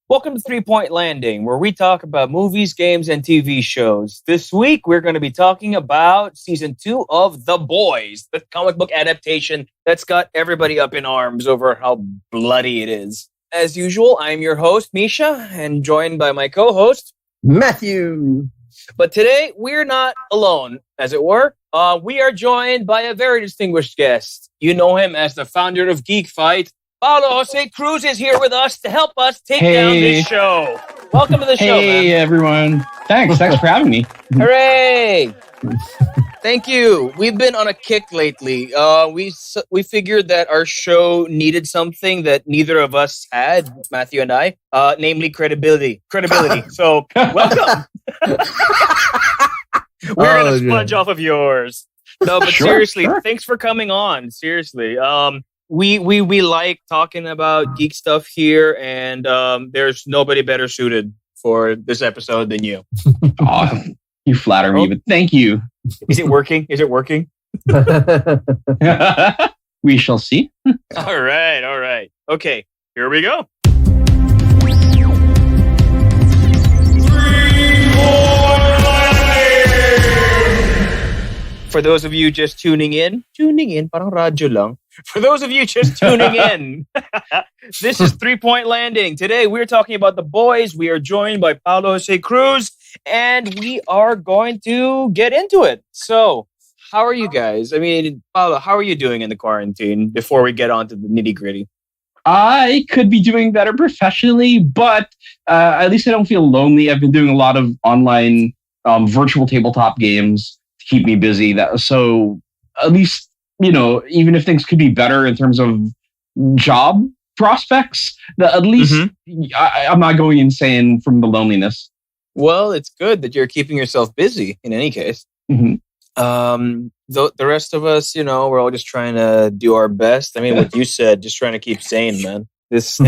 Welcome to 3 Point Landing, where we talk about movies, games, and TV shows. This week, we're going to be talking about Season 2 of The Boys, the comic book adaptation that's got everybody up in arms over how bloody it is. As usual, I'm your host, Misha, and joined by my co-host, Matthew. But today, we're not alone, as it were. We are joined by a very distinguished guest. You know him as the founder of Geek Fight. Paolo Jose Cruz is here with us to help us take down this show. Welcome to the show, man. Hey, everyone. Thanks for having me. Hooray! Thank you. We've been on a kick lately. We figured that our show needed something that neither of us had, Matthew and I, namely credibility. So, welcome. We're going to sponge off of yours. No, but seriously, thanks for coming on. Seriously. We like talking about geek stuff here, and there's nobody better suited for this episode than you. Oh, you flatter me, but thank you. Is it working? We shall see. All right. Okay, here we go. For those of you just tuning in, parang radyo lang. For those of you just tuning in, this is 3 Point Landing. Today, we're talking about The Boys. We are joined by Paolo Jose Cruz, and we are going to get into it. So, how are you guys? I mean, Paolo, how are you doing in the quarantine before we get on to the nitty-gritty? I could be doing better professionally, but at least I don't feel lonely. I've been doing a lot of online virtual tabletop games to keep me busy. So at least, you know, even if things could be better in terms of job prospects, at least I'm not going insane from the loneliness. Well, it's good that you're keeping yourself busy in any case. Mm-hmm. The rest of us, you know, we're all just trying to do our best. I mean, what you said, just trying to keep sane, man. These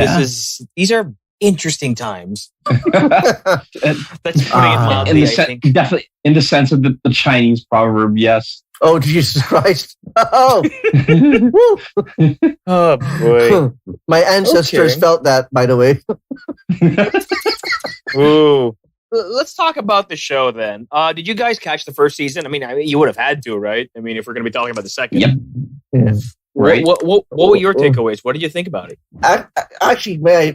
are interesting times. That's putting it mildly, I think. Definitely in the sense of the Chinese proverb, yes. Oh, Jesus Christ. Oh. Oh, boy. My ancestors felt that, by the way. Ooh. Let's talk about the show then. Did you guys catch the first season? I mean, you would have had to, right? I mean, if we're going to be talking about the second. Yep. Yeah. Right. What were your takeaways? What did you think about it? Actually, may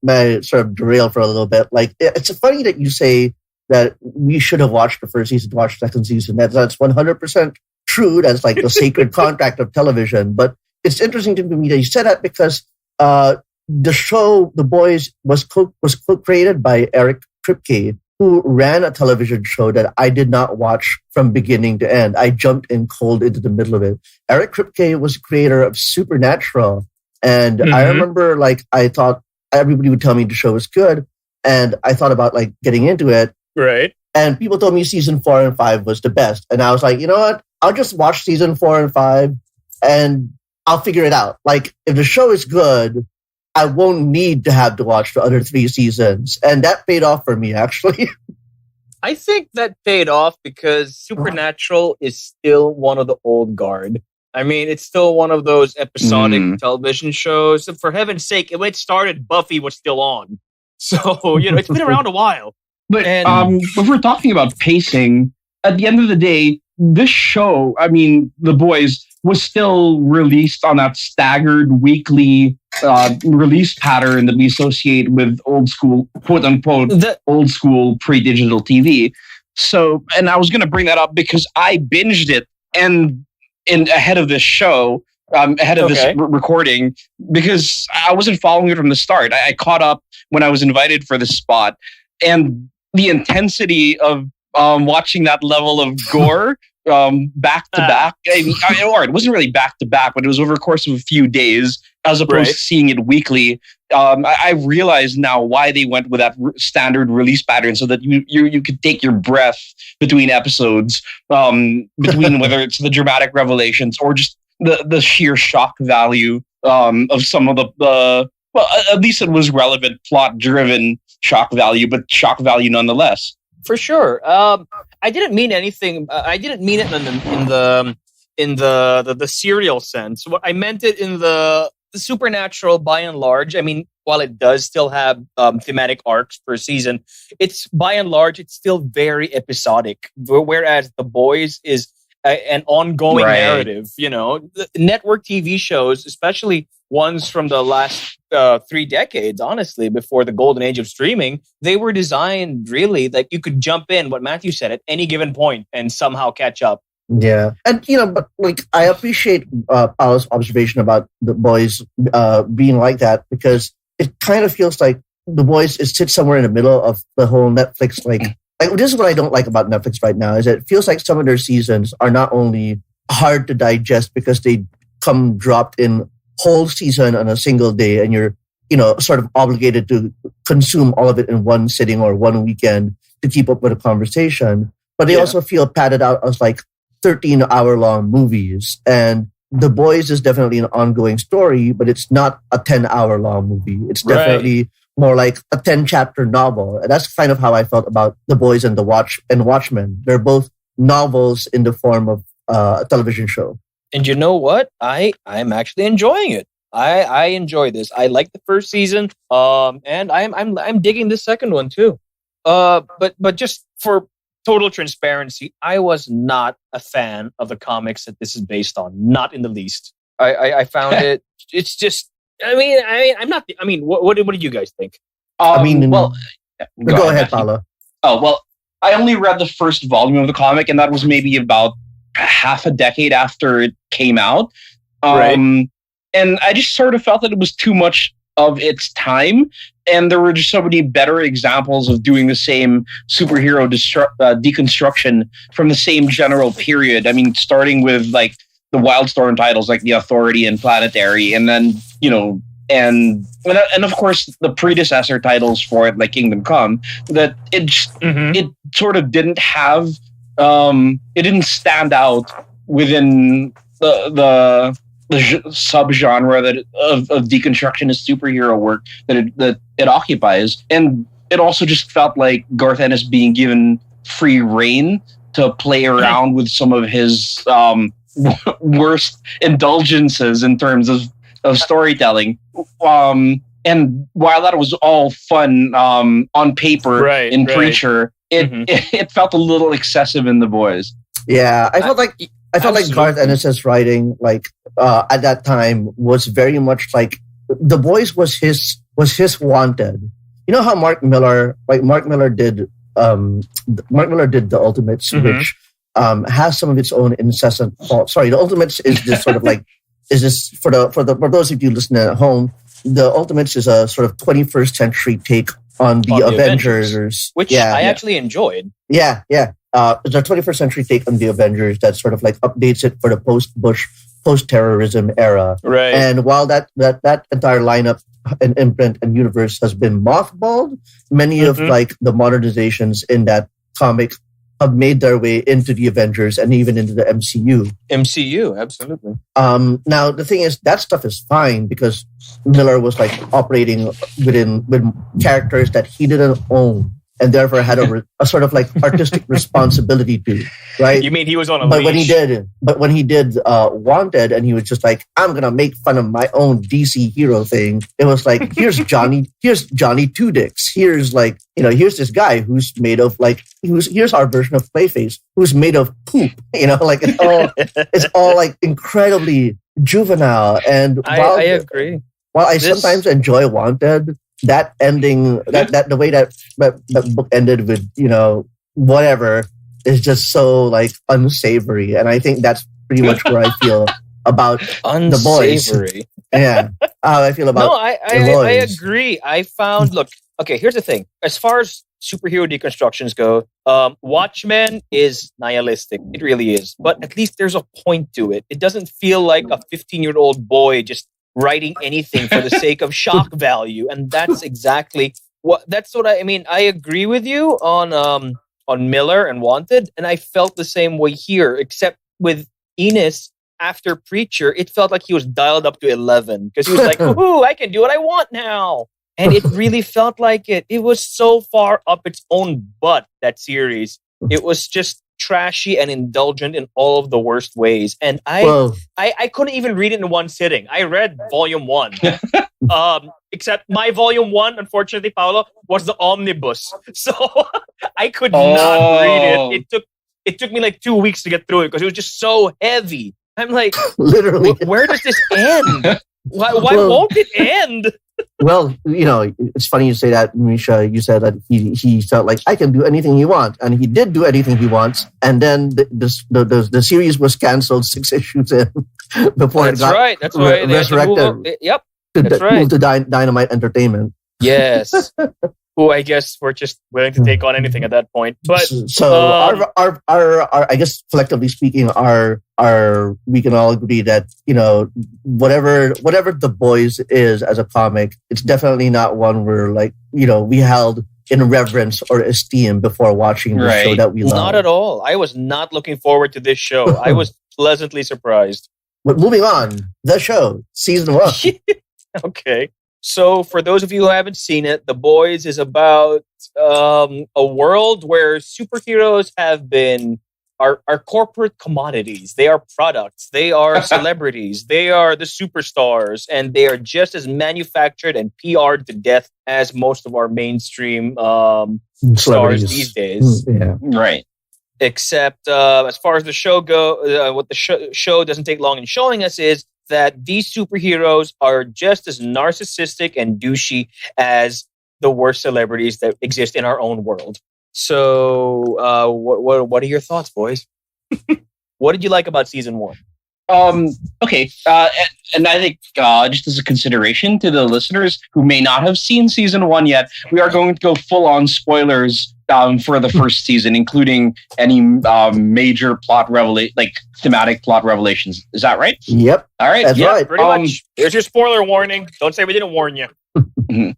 I sort of derail for a little bit? Like, it's funny that you say that we should have watched the first season to watch the second season. That's 100% true. That's like the sacred contract of television. But it's interesting to me that you said that because the show, The Boys, was co-created by Eric Kripke, who ran a television show that I did not watch from beginning to end. I jumped in cold into the middle of it. Eric Kripke was creator of Supernatural. And I remember, like, I thought everybody would tell me the show was good. And I thought about, like, getting into it. Right. And people told me season 4 and 5 was the best. And I was like, you know what? I'll just watch season 4 and 5 and I'll figure it out. Like, if the show is good, I won't need to have to watch the other 3 seasons. And that paid off for me, actually. I think that paid off because Supernatural is still one of the old guard. I mean, it's still one of those episodic television shows. For heaven's sake, when it started, Buffy was still on. So, you know, it's been around a while. But if we're talking about pacing, at the end of the day, this show, I mean, The Boys, was still released on that staggered weekly release pattern that we associate with old school, quote unquote, old school pre-digital TV. So, and I was going to bring that up because I binged it and ahead of this show, ahead of this recording, because I wasn't following it from the start. I caught up when I was invited for this spot, and the intensity of watching that level of gore back to back. Or it wasn't really back to back, but it was over the course of a few days, as opposed to seeing it weekly. I realize now why they went with that standard release pattern, so that you could take your breath between episodes, between whether it's the dramatic revelations or just the sheer shock value of some of the well, at least it was relevant, plot-driven shock value, but shock value nonetheless. For sure. I didn't mean anything. I didn't mean it in the serial sense. What I meant it in the the Supernatural, by and large, I mean, while it does still have thematic arcs per season, it's by and large, it's still very episodic. Whereas The Boys is an ongoing narrative. You know, the network TV shows, especially ones from the last 3 decades, honestly, before the golden age of streaming, they were designed really like you could jump in, what Matthew said, at any given point and somehow catch up. Yeah. And, but like, I appreciate Paolo's observation about The Boys being like that, because it kind of feels like The Boys sits somewhere in the middle of the whole Netflix, like this is what I don't like about Netflix right now, is that it feels like some of their seasons are not only hard to digest because they come dropped in whole season on a single day, and you're, sort of obligated to consume all of it in one sitting or one weekend to keep up with a conversation. But they also feel padded out as like 13-hour-long movies. And The Boys is definitely an ongoing story, but it's not a 10-hour-long movie. It's definitely more like a 10-chapter novel. And that's kind of how I felt about The Boys and Watchmen. They're both novels in the form of a television show. And you know what? I'm actually enjoying it. I enjoy this. I like the first season, and I'm digging the second one too. But just for total transparency, I was not a fan of the comics that this is based on. Not in the least. I found it. It's just. I'm not. What do you guys think? Go ahead, Paolo. Oh well, I only read the first volume of the comic, and that was maybe about half a decade after it came out. And I just sort of felt that it was too much of its time, and there were just so many better examples of doing the same superhero deconstruction from the same general period. I mean, starting with like the Wildstorm titles like The Authority and Planetary, and then and of course the predecessor titles for it like Kingdom Come. That it sort of didn't have it didn't stand out within the subgenre of deconstructionist superhero work that it occupies, and it also just felt like Garth Ennis being given free rein to play around with some of his worst indulgences in terms of storytelling. And while that was all fun on paper in Preacher, it felt a little excessive in The Boys. Yeah, I felt like Garth Ennis's writing, like at that time, was very much like The Boys was his Wanted. You know how Mark Miller did The Ultimates, which has some of its own incessant fault. Sorry, The Ultimates is this sort of like for those of you listening at home, The Ultimates is a sort of 21st century take on the Avengers, which I actually enjoyed. Yeah. It's a 21st century take on the Avengers that sort of like updates it for the post-Bush, post-terrorism era. Right. And while that entire lineup and imprint and universe has been mothballed, many of like the modernizations in that comic have made their way into the Avengers and even into the MCU. MCU, absolutely. Now the thing is, that stuff is fine because Miller was like operating with characters that he didn't own, and therefore had a sort of like artistic responsibility to, right? You mean he was on a leash? But when he did Wanted, and he was just like, I'm gonna make fun of my own DC hero thing. It was like, here's Johnny Two Dicks. Here's like, here's this guy who's made of like, here's our version of Clayface, who's made of poop. Like it's all like incredibly juvenile. And I agree. While I sometimes enjoy Wanted, that ending, that the way that book ended with, whatever, is just so like unsavory. And I think that's pretty much where I feel about The Boys. Yeah. How I feel about The Boys. I agree. I found, here's the thing. As far as superhero deconstructions go, Watchmen is nihilistic. It really is. But at least there's a point to it. It doesn't feel like a 15-year-old boy just writing anything for the sake of shock value, and that's exactly what I mean. I agree with you on Miller and Wanted, and I felt the same way here, except with Ennis after Preacher, it felt like he was dialed up to 11 because he was like, "Ooh, I can do what I want now," and it really felt like it. It was so far up its own butt, that series. It was just trashy and indulgent in all of the worst ways. And Well, I couldn't even read it in one sitting. I read volume 1. Except my volume 1, unfortunately, Paolo, was the omnibus. So I could not read it. It took me like 2 weeks to get through it because it was just so heavy. I'm like, literally. where does this end? Why won't it end? Well, it's funny you say that, Misha. You said that he felt like I can do anything he wants, and he did do anything he wants. And then the series was canceled 6 issues in before it got right. That's right. Resurrected. Yep. That's right. Moved to Dynamite Entertainment. Yes. Who I guess were just willing to take on anything at that point. But so our I guess collectively speaking, we can all agree that whatever The Boys is as a comic, it's definitely not one where we held in reverence or esteem before watching the show that we love. Not at all. I was not looking forward to this show. I was pleasantly surprised. But moving on, the show, season 1. Okay. So for those of you who haven't seen it, The Boys is about a world where superheroes are corporate commodities. They are products. They are celebrities. They are the superstars. And they are just as manufactured and PR'd to death as most of our mainstream stars these days. Yeah. Right. Except as far as the show goes, what the show doesn't take long in showing us is that these superheroes are just as narcissistic and douchey as the worst celebrities that exist in our own world. So, what are your thoughts, boys? What did you like about season 1? Okay, and I think just as a consideration to the listeners who may not have seen season 1 yet, we are going to go full on spoilers for the first season, including any major thematic plot revelations. Is that right? Yep. All right. That's right. Pretty much. Here's your spoiler warning. Don't say we didn't warn you.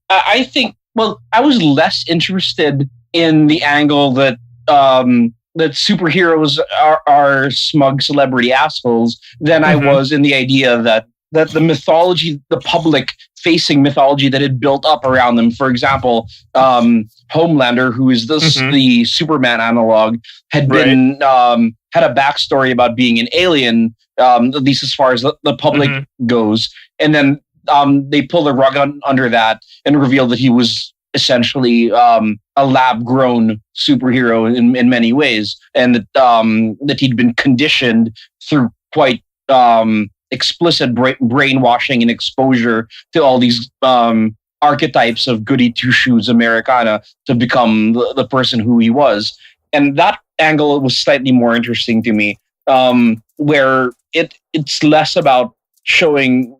I think. Well, I was less interested in the angle that that superheroes are smug celebrity assholes than I was in the idea that the mythology, the public facing mythology that had built up around them. For example, Homelander, who is the Superman analog, had been had a backstory about being an alien, at least as far as the public goes, and then they pull the rug under that and reveal that he was essentially a lab-grown superhero in many ways, and that he'd been conditioned through quite explicit brainwashing and exposure to all these archetypes of goody two-shoes Americana to become the person who he was. And that angle was slightly more interesting to me, where it's less about showing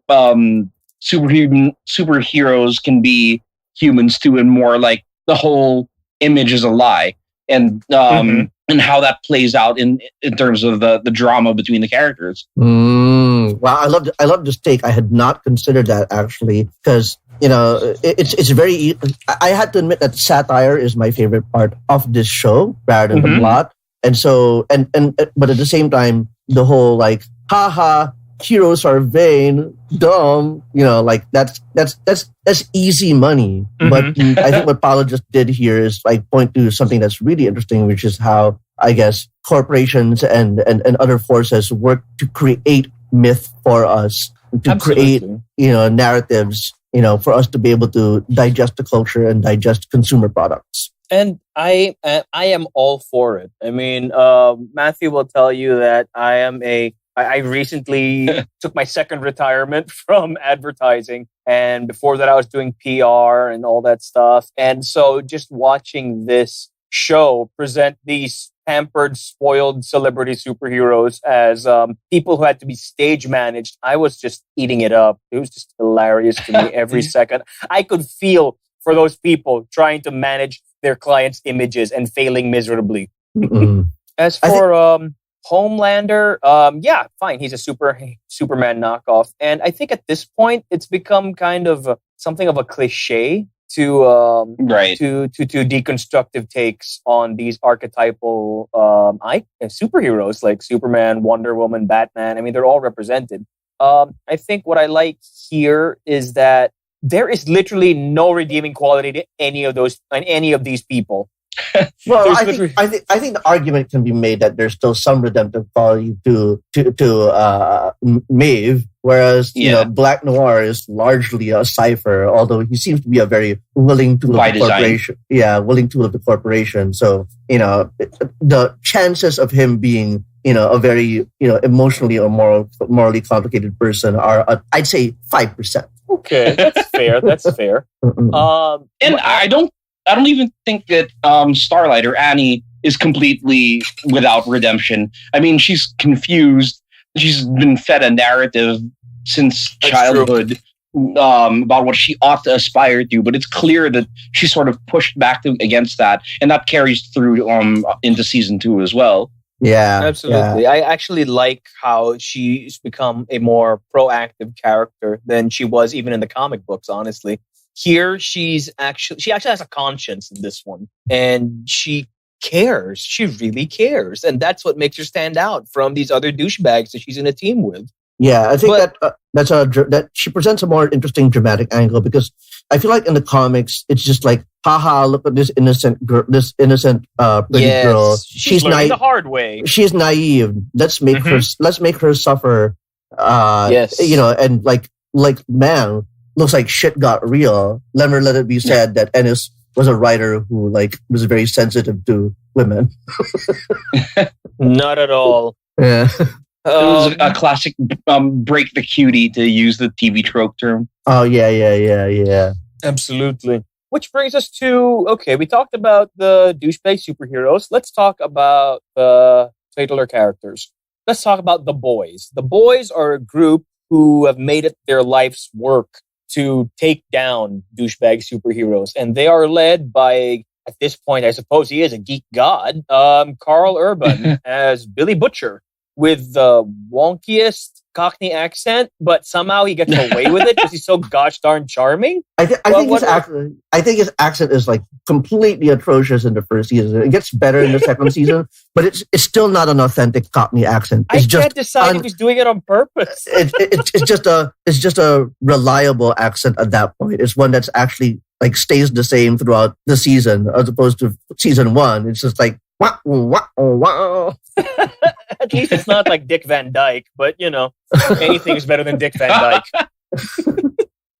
superheroes can be humans too, and more like the whole image is a lie, and how that plays out in terms of the drama between the characters. Wow, I love this take. I had not considered that actually, because it's very. I had to admit that satire is my favorite part of this show rather than the plot, and so but at the same time, the whole haha, heroes are vain, dumb. That's easy money. But I think what Paolo just did here is point to something that's really interesting, which is how I guess corporations and other forces work to create myth for us, to create narratives, for us to be able to digest the culture and digest consumer products. And I am all for it. I mean, Matthew will tell you that I recently took my second retirement from advertising. And before that, I was doing PR and all that stuff. And so just watching this show present these pampered, spoiled celebrity superheroes as people who had to be stage managed, I was just eating it up. It was just hilarious to me every second. I could feel for those people trying to manage their clients' images and failing miserably. As for Homelander, yeah, fine. He's a Superman knockoff. And I think at this point, it's become kind of something of a cliche to deconstructive takes on these archetypal superheroes like Superman, Wonder Woman, Batman. I mean, they're all represented. I think what I like here is that there is literally no redeeming quality to any of these people. Well, I think the argument can be made that there's still some redemptive quality to Maeve, whereas you know Black Noir is largely a cipher, although he seems to be a very willing tool of the corporation. Yeah, willing tool of the corporation. So you know the chances of him being a very emotionally or morally complicated person are I'd say 5%. Okay, that's fair. That's fair. And I don't even think that Starlight or Annie is completely without redemption. I mean, she's confused. She's been fed a narrative since childhood about what she ought to aspire to, but it's clear that she sort of pushed back against that, and that carries through into season 2 as well. Yeah, absolutely. Yeah. I actually like how she's become a more proactive character than she was even in the comic books, honestly. Here, she actually has a conscience in this one, and she cares. She really cares, and that's what makes her stand out from these other douchebags that she's in a team with. Yeah, I think that she presents a more interesting dramatic angle, because I feel like in the comics it's just like, haha, look at this innocent girl, pretty girl. She's learning the hard way. She's naive. Let's make her suffer. And like man. Looks like shit got real. Never let it be said that Ennis was a writer who was very sensitive to women. Not at all. Yeah. It was a classic break the cutie, to use the TV trope term. Oh yeah. Absolutely. Which brings us to, we talked about the douchebag superheroes. Let's talk about the titular characters. Let's talk about the boys. The boys are a group who have made it their life's work to take down douchebag superheroes. And they are led by, at this point, I suppose he is a geek god, Carl Urban as Billy Butcher, with the wonkiest Cockney accent, but somehow he gets away with it because he's so gosh darn charming. I think his accent is completely atrocious in the first season. It gets better in the second season, but it's still not an authentic Cockney accent. I can't decide if he's doing it on purpose. It's just a reliable accent at that point. It's one that's actually stays the same throughout the season, as opposed to season 1. It's just like wow, wow, wow. At least it's not like Dick Van Dyke, but anything is better than Dick Van Dyke.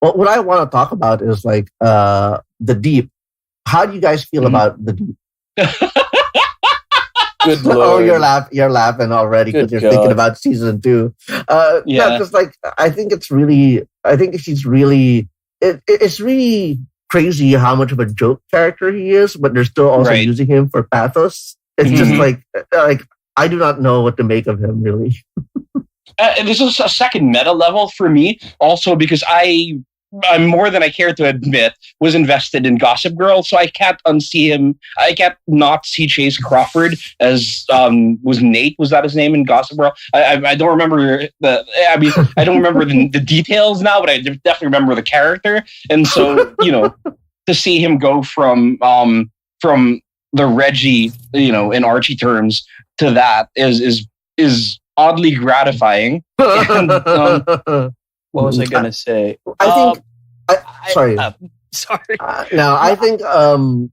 Well, what I want to talk about is the Deep. How do you guys feel about the Deep? Good Lord. Oh, you're laughing already because you're thinking about season 2. No, just I think it's really crazy how much of a joke character he is, but they're still also using him for pathos. It's just like I do not know what to make of him, really. This is a second meta level for me, also because I'm more than I care to admit, was invested in Gossip Girl, so I can't unsee him. I can't not see Chase Crawford as was Nate. Was that his name in Gossip Girl? I don't remember I don't remember the details now, but I definitely remember the character. And so to see him go from the Reggie, in Archie terms, to that is oddly gratifying. And, what was I going to say? I think. Sorry. Sorry. Now, I think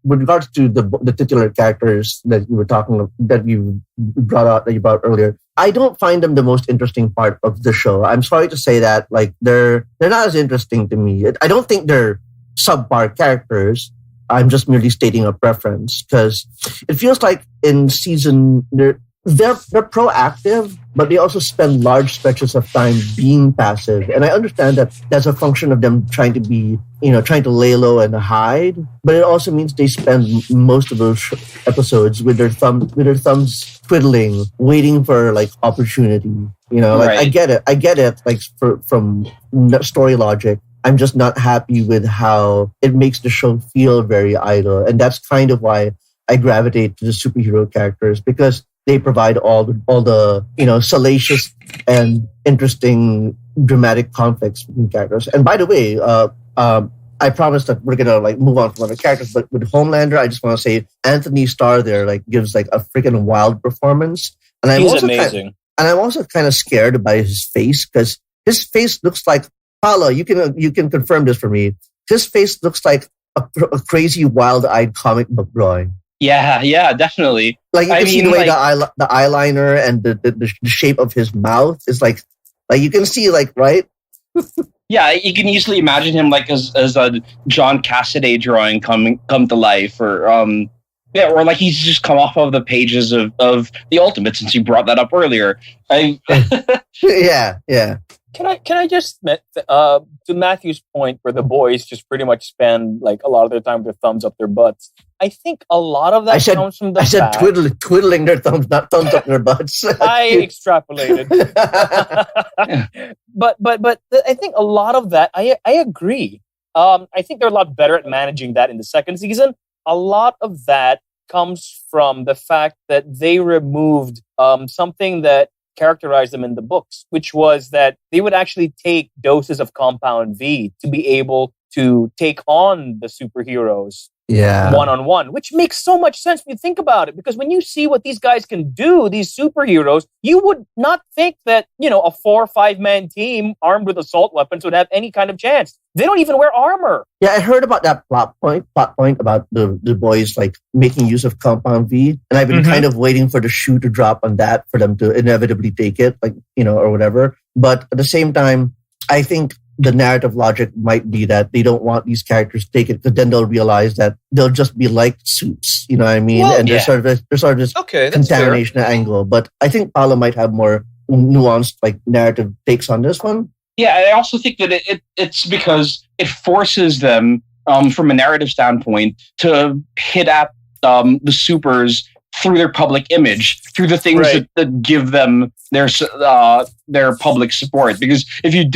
with regards to the titular characters that you were that you brought earlier, I don't find them the most interesting part of the show. I'm sorry to say that. They're not as interesting to me. I don't think they're subpar characters. I'm just merely stating a preference, because it feels like in season they're proactive, but they also spend large stretches of time being passive. And I understand that that's a function of them trying to be, trying to lay low and hide. But it also means they spend most of those episodes with their thumbs twiddling, waiting for opportunity. I get it. From story logic, I'm just not happy with how it makes the show feel very idle. And that's kind of why I gravitate to the superhero characters, because they provide all the salacious and interesting dramatic conflicts between characters. And by the way, I promise that we're gonna move on from other characters, but with Homelander, I just want to say Anthony Starr there gives a freaking wild performance, and he's amazing. I'm also kind of scared by his face, because his face looks like Paolo. You can confirm this for me. His face looks like a crazy, wild-eyed comic book drawing. Yeah, definitely. Like you I can see mean, the way like- the eyeliner and the shape of his mouth is like you can see right. Yeah, you can easily imagine him like as a John Cassaday drawing come to life, or or like he's just come off of the pages of the Ultimate, since you brought that up earlier. Yeah. Can I just to Matthew's point, where the boys just pretty much spend like a lot of their time with their thumbs up their butts? I think a lot of that comes from the fact... twiddling their thumbs, not thumbs up their butts. I extrapolated. But I think a lot of that, I agree. I think they're a lot better at managing that in the second season. A lot of that comes from the fact that they removed something that characterized them in the books, which was that they would actually take doses of Compound V to be able to take on the superheroes one-on-one, which makes so much sense when you think about it, because when you see what these guys can do, these superheroes, you would not think that, a 4 or 5-man team armed with assault weapons would have any kind of chance. They don't even wear armor. Yeah, I heard about that plot point about the boys like making use of Compound V, and I've been kind of waiting for the shoe to drop on that for them to inevitably take it, or whatever. But at the same time, I think the narrative logic might be that they don't want these characters to take it, because then they'll realize that they'll just be like suits, you know what I mean? Well, and there's sort of this contamination angle. But I think Paolo might have more nuanced narrative takes on this one. Yeah, I also think that it's because it forces them, from a narrative standpoint, to hit at the supers through their public image, through the things that give them their public support. Because if you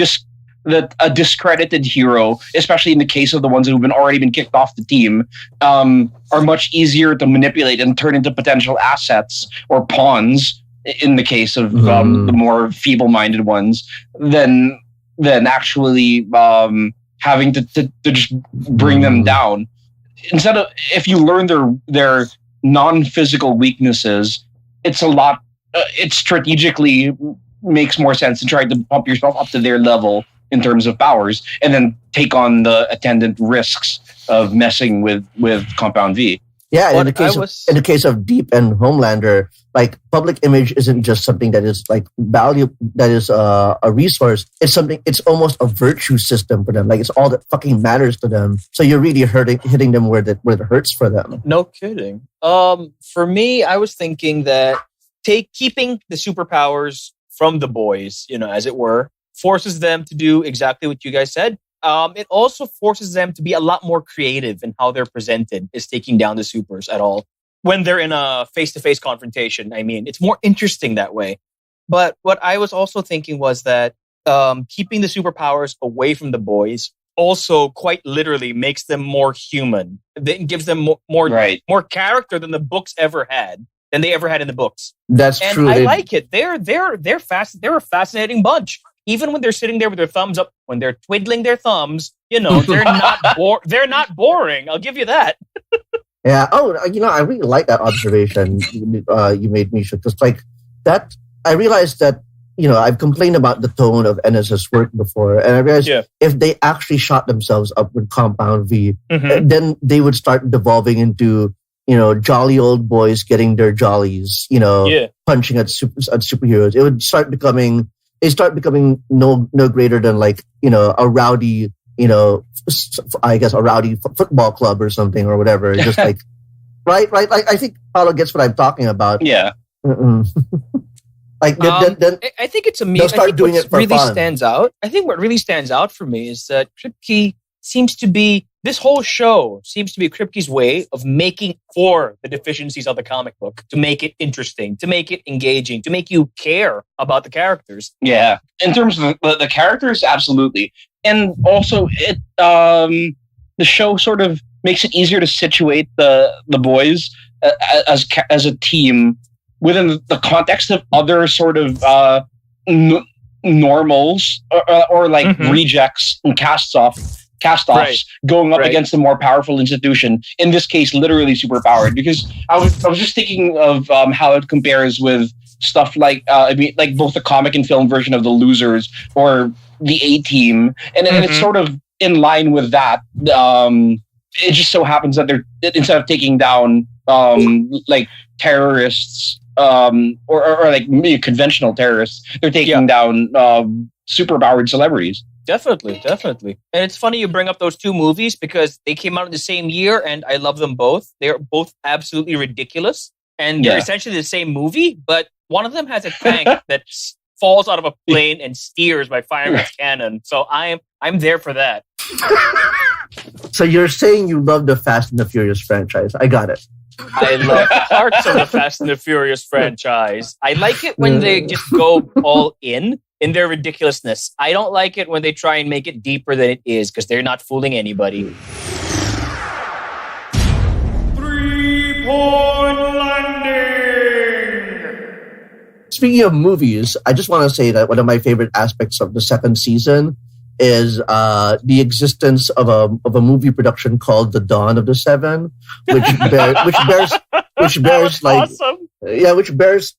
that a discredited hero, especially in the case of the ones who've already been kicked off the team, are much easier to manipulate and turn into potential assets or pawns in the case of the more feeble-minded ones than actually having to just bring them down. Instead of, if you learn their non-physical weaknesses, it's a lot. It strategically makes more sense to try to pump yourself up to their level in terms of powers, and then take on the attendant risks of messing with Compound V. Yeah, in the case of Deep and Homelander, public image isn't just something that is value, that is a resource. It's something. It's almost a virtue system for them. It's all that fucking matters to them. So you're really hitting them where it hurts for them. No kidding. For me, I was thinking that keeping the superpowers from the boys, as it were, forces them to do exactly what you guys said. It also forces them to be a lot more creative in how they're presented as taking down the supers at all. When they're in a face-to-face confrontation, I mean, it's more interesting that way. But what I was also thinking was that keeping the superpowers away from the boys also quite literally makes them more human. It gives them more character than the books ever had, than they ever had in the books. That's true. I like it. They're a fascinating bunch. Even when they're sitting there with their thumbs up, when they're twiddling their thumbs, they're not they're not boring. I'll give you that. Yeah. Oh, I really like that observation you made, Misha, because that I realized that I've complained about the tone of Ennis's work before, and I realized if they actually shot themselves up with Compound V, then they would start devolving into jolly old boys getting their jollies, punching at superheroes. It would start becoming. They start becoming no greater than a rowdy, I guess a rowdy football club or something or whatever. Just right. I think Paolo gets what I'm talking about. Yeah. Then I think it's they'll start doing it for really fun. Stands out. I think what really stands out for me is that Kripke seems to be, this whole show seems to be Kripke's way of making for the deficiencies of the comic book, to make it interesting, to make it engaging, to make you care about the characters. Yeah. In terms of the characters, absolutely. And also the show sort of makes it easier to situate the boys as a team within the context of other sort of normals or rejects and castoffs going up against a more powerful institution. In this case, literally superpowered. Because I was just thinking of how it compares with stuff like both the comic and film version of The Losers or the A-Team, and it's sort of in line with that. It just so happens that they're, instead of taking down like terrorists, or like maybe conventional terrorists. They're taking down superpowered celebrities. Definitely. And it's funny you bring up those two movies because they came out in the same year and I love them both. They're both absolutely ridiculous. And they're essentially the same movie, but one of them has a tank that falls out of a plane and steers by firing its cannon. So I'm there for that. So you're saying you love the Fast and the Furious franchise. I got it. I love parts of the Fast and the Furious franchise. I like it when they just go all in their ridiculousness. I don't like it when they try and make it deeper than it is because they're not fooling anybody. 3-point landing! Speaking of movies, I just want to say that one of my favorite aspects of the second season is the existence of a movie production called The Dawn of the Seven, which bears like awesome.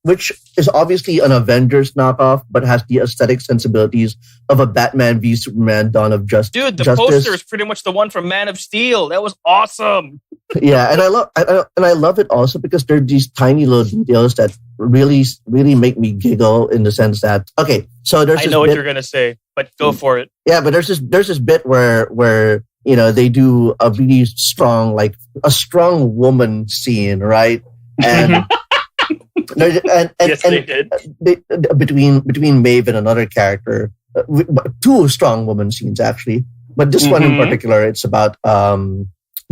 which is obviously an Avengers knockoff, but has the aesthetic sensibilities of a Batman v Superman Dawn of Justice. Dude, the poster is pretty much the one from Man of Steel. That was awesome. Yeah, and I love it also because there are these tiny little details that really make me giggle in the sense that so there's I know what you're gonna say, but go for it. Yeah, but there's this bit where they do a really strong woman scene, right? And Yes, they did. Between Maeve and another character, two strong woman scenes actually, but this one in particular, it's about well,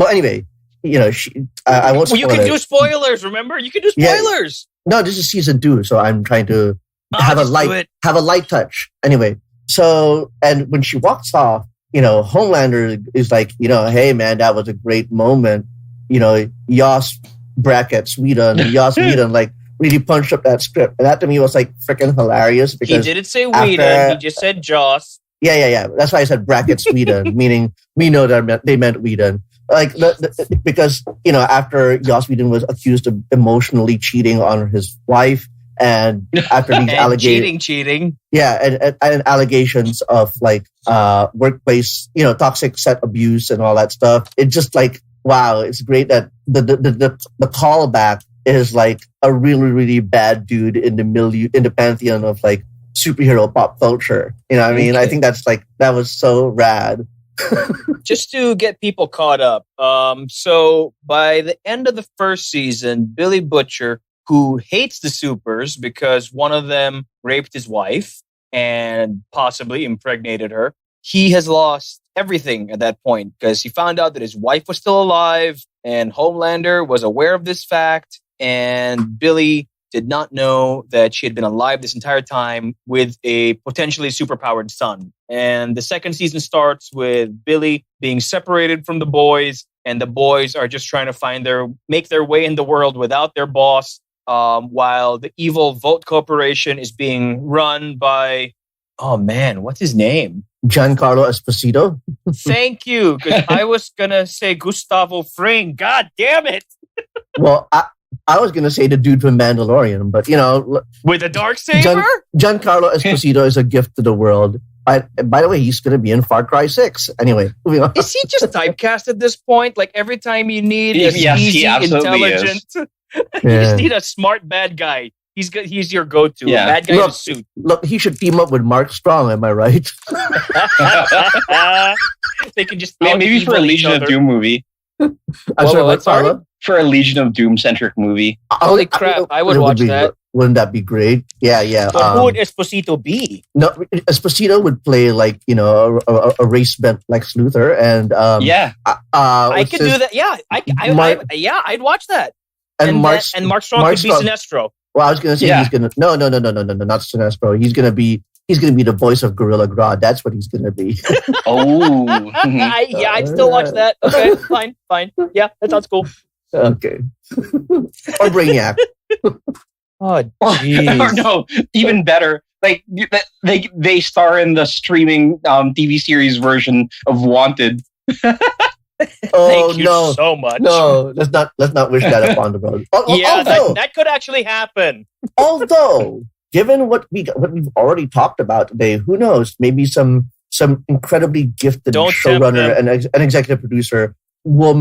anyway, I won't spoil you can do spoilers. Remember, you can do spoilers. No, this is season 2, so I'm trying to have a light touch. Anyway, so and when she walks off, Homelander is like, hey man, that was a great moment. Yas Sweden, like really punched up that script, and that to me was like freaking hilarious because he didn't say Whedon, he just said Joss. Yeah. That's why I said Sweden, meaning we know that they meant Whedon. Like because after Joss Whedon was accused of emotionally cheating on his wife, and after these allegations, cheating, and allegations of like workplace, toxic set abuse and all that stuff. It's just like wow, it's great that the callback is like a really really bad dude in the pantheon of like superhero pop culture. I mean, I think that was so rad. Just to get people caught up. So by the end of the first season, Billy Butcher, who hates the supers because one of them raped his wife and possibly impregnated her, he has lost everything at that point because he found out that his wife was still alive and Homelander was aware of this fact, and Billy did not know that she had been alive this entire time with a potentially superpowered son. And the second season starts with Billy being separated from the boys, and the boys are just trying to make their way in the world without their boss, while the evil Vote Corporation is being run by, oh man, what's his name? Giancarlo Esposito. Thank you, because I was going to say Gustavo Fring. God damn it. Well, I was going to say the dude from Mandalorian, but with a Darksaber? Giancarlo Esposito is a gift to the world. By the way, he's going to be in Far Cry 6. Anyway, moving on. Is he just typecast at this point? Like every time you need a easy, intelligent, you just need a smart bad guy. He's your go-to. Yeah. Bad guy in a suit. Look, he should team up with Mark Strong. Am I right? They can just maybe for a Legion of Doom movie. For a Legion of Doom centric movie. Holy crap! I would watch that. Wouldn't that be great? Yeah. But who would Esposito be? No, Esposito would play like a race bent Lex Luthor, and I could do that. Yeah, I'd watch that. And Mark Strong could be Sinestro. Well, I was going to say he's going to no, not Sinestro. He's going to be the voice of Gorilla Grodd. That's what he's going to be. Oh, I'd still watch that. Okay, fine. Yeah, that sounds cool. Okay. Or Brainiac. Oh, jeez. Or no, even better. Like they star in the streaming TV series version of Wanted. Thank you so much. No, let's not wish that upon the road. That could actually happen. Although, given what we've already talked about today, who knows? Maybe some incredibly gifted showrunner and executive producer we'll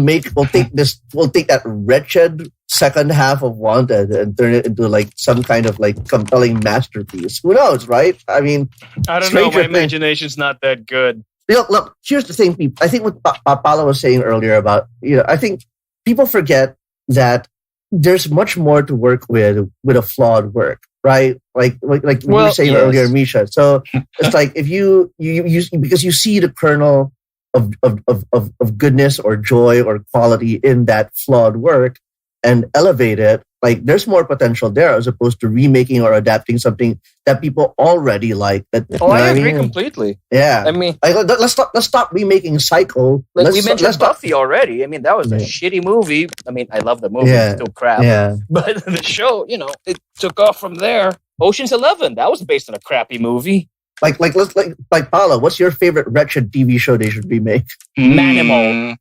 take that wretched second half of Wanted and turn it into like some kind of like compelling masterpiece. Who knows, right? I mean, I don't know. My imagination's not that good. Look, here's the thing. I think what Paolo was saying earlier about, I think people forget that there's much more to work with a flawed work, right? Like we were saying earlier, Misha. So it's like if you because you see the kernel of goodness or joy or quality in that flawed work and elevate it, like there's more potential there as opposed to remaking or adapting something that people already like. I agree completely. Yeah, I mean, let's stop remaking Psycho. We mentioned Buffy already. I mean, that was a shitty movie. I mean, I love the movie; it's still crap. Yeah, but the show, it took off from there. Ocean's 11, that was based on a crappy movie. Like Paolo, what's your favorite wretched TV show they should remake? Manimal.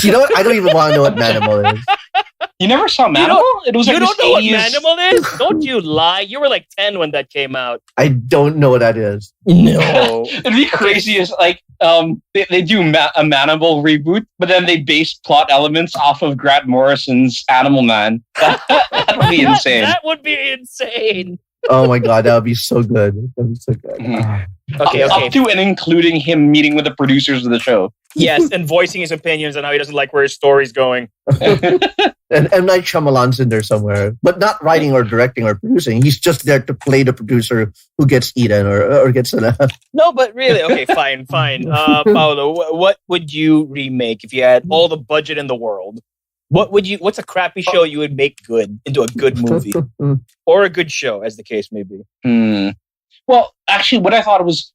You know what? I don't even want to know what Manimal is. You never saw Manimal? It was like you don't know 80s... what Manimal is? Don't you lie. You were like 10 when that came out. I don't know what that is. No. It'd be crazy is like they do a Manimal reboot, but then they base plot elements off of Grant Morrison's Animal Man. That would be insane. That would be insane. Oh my god, that would be so good. That would be so good. Okay. Up to and including him meeting with the producers of the show. Yes, and voicing his opinions on how he doesn't like where his story's going. And M. Night Shyamalan's in there somewhere, but not writing or directing or producing. He's just there to play the producer who gets eaten or gets an. No, but really, okay, fine. Paolo, what would you remake if you had all the budget in the world? What's a crappy show you would make good into a good movie? Or a good show, as the case may be? Well, actually, what I thought was,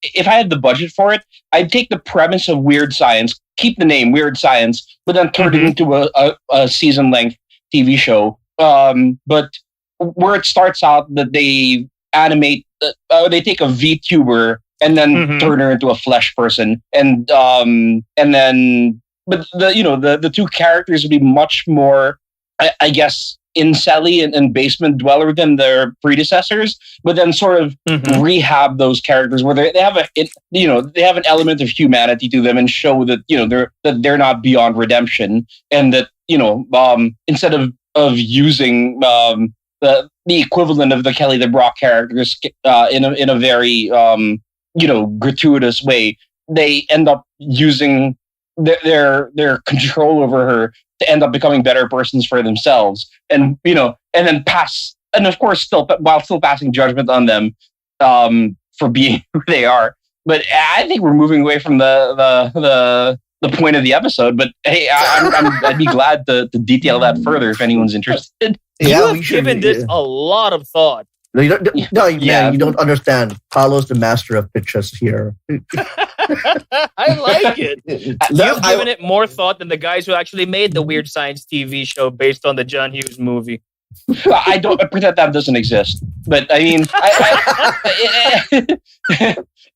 if I had the budget for it, I'd take the premise of Weird Science, keep the name Weird Science, but then turn it into a season-length TV show. But where it starts out that they animate, they take a VTuber and then turn her into a flesh person, and then. But the two characters would be much more, I guess, incelly and basement dweller than their predecessors. But then sort of rehab those characters where they have an element of humanity to them and show that they're not beyond redemption, and that instead of using the equivalent of the Kelly LeBrock characters in a very gratuitous way, they end up using their control over her to end up becoming better persons for themselves, and then pass, and of course while still passing judgment on them for being who they are. But I think we're moving away from the point of the episode. But hey, I'd be glad to detail that further if anyone's interested. You have given this a lot of thought. No, you don't understand. Paolo's the master of pitches here. I like it. You've given it more thought than the guys who actually made the Weird Science TV show based on the John Hughes movie. I pretend that doesn't exist, but I mean,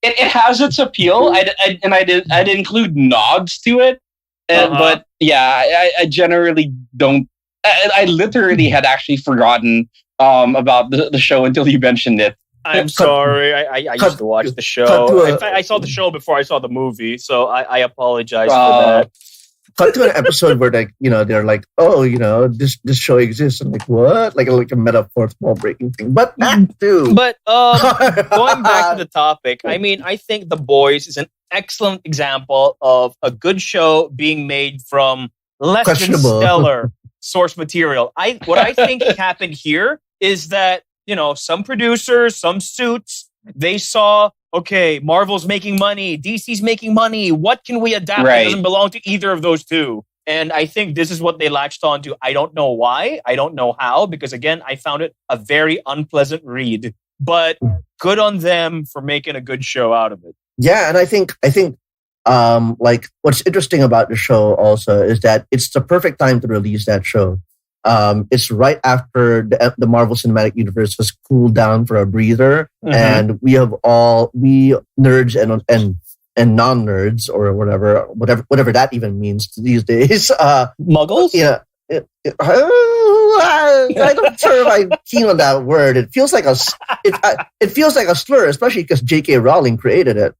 it has its appeal. I did include nods to it, but yeah, I generally don't. I literally had actually forgotten about the show until you mentioned it. I'm sorry. I used to watch the show. In fact, I saw the show before I saw the movie, so I apologize for that. Cut to an episode where they're like, oh, this show exists. I'm like, what? Like a metaphor ball breaking thing. But that too. But going back to the topic, I mean, I think The Boys is an excellent example of a good show being made from less than stellar source material. What I think happened here is that some producers, some suits, they saw, okay, Marvel's making money, DC's making money. What can we adapt that doesn't belong to either of those two? And I think this is what they latched onto. I don't know why. I don't know how, because again, I found it a very unpleasant read. But good on them for making a good show out of it. Yeah, and I think like what's interesting about the show also is that it's the perfect time to release that show. It's right after the Marvel Cinematic Universe has cooled down for a breather, and we nerds and non-nerds or whatever that even means these days. Muggles? Yeah. I'm not sure if I'm keen on that word. It feels like a slur, especially because J.K. Rowling created it.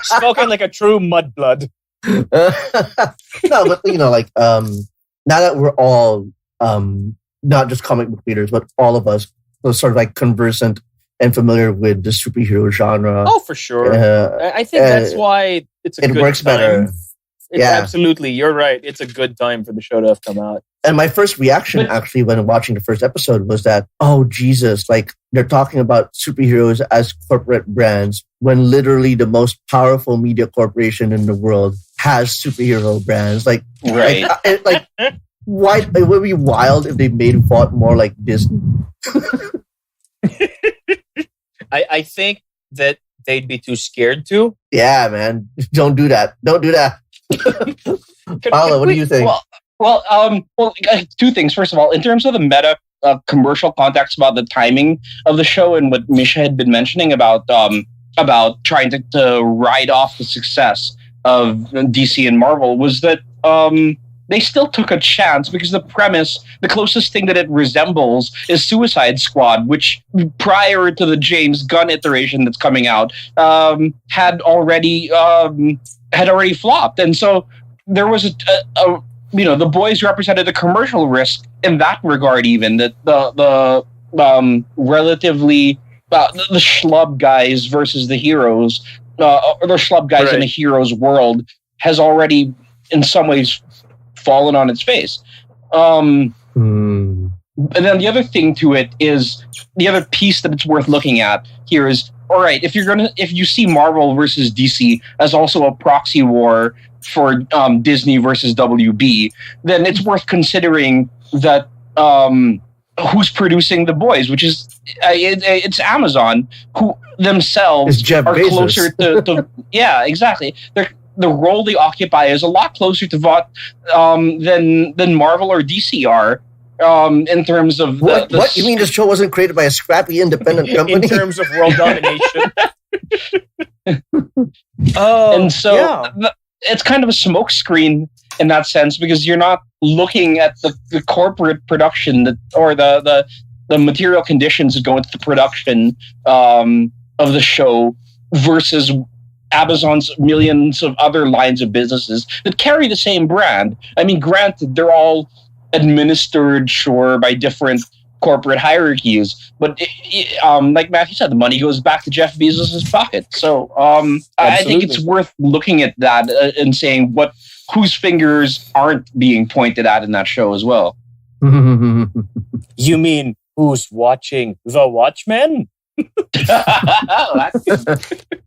Spoken like a true mudblood. No, but now that we're all not just comic book readers, but all of us are sort of like conversant and familiar with the superhero genre. Oh, for sure. I think that's why it works time. better. Absolutely, you're right. It's a good time for the show to have come out. And my first reaction, actually, when watching the first episode was that, oh, Jesus, like, they're talking about superheroes as corporate brands when literally the most powerful media corporation in the world has superhero brands. Like, right. Why? It would be wild if they made Vought more like Disney. I think that they'd be too scared to. Yeah, man. Don't do that. Don't do that. Paolo, what do you think? Well, two things. First of all, in terms of the meta commercial context about the timing of the show and what Misha had been mentioning about trying to ride off the success of DC and Marvel, was that they still took a chance because the premise, the closest thing that it resembles is Suicide Squad, which prior to the James Gunn iteration that's coming out, had already flopped. And so there was the boys represented a commercial risk in that regard, even that the relatively the schlub guys versus the heroes, or the schlub guys in a hero's world has already in some ways fallen on its face. And then the other thing to it is, the other piece that it's worth looking at here is, all right, if you see Marvel versus DC as also a proxy war for Disney versus WB, then it's worth considering that who's producing The Boys, which is it's Amazon, who themselves are Bezos. Closer to yeah, exactly. The role they occupy is a lot closer to Vought than Marvel or DC are. In terms of what you mean, this show wasn't created by a scrappy independent company? In terms of world domination. And so it's kind of a smokescreen in that sense, because you're not looking at the corporate production or the material conditions that go into the production of the show versus Amazon's millions of other lines of businesses that carry the same brand. I mean, granted, they're all administered, sure, by different corporate hierarchies, but like Matthew said, the money goes back to Jeff Bezos' pocket. So I think it's worth looking at that and saying whose fingers aren't being pointed at in that show as well. You mean who's watching The Watchmen?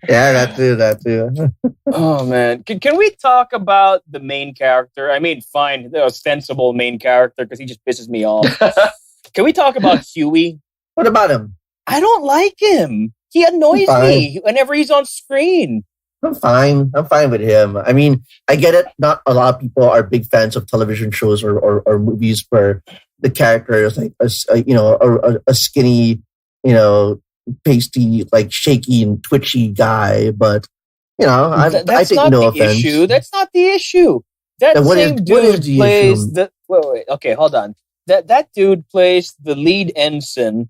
Yeah, that too. Oh man, can we talk about the main character? I mean, fine, the ostensible main character, because he just pisses me off. Can we talk about Huey? What about him? I don't like him. He annoys me whenever he's on screen. I'm fine with him. I mean, I get it. Not a lot of people are big fans of television shows or movies where the character is like a skinny, pasty, like shaky and twitchy guy. But I take no offense. Issue. That's not the issue. That same dude plays the. Wait. Okay, hold on. That dude plays the lead ensign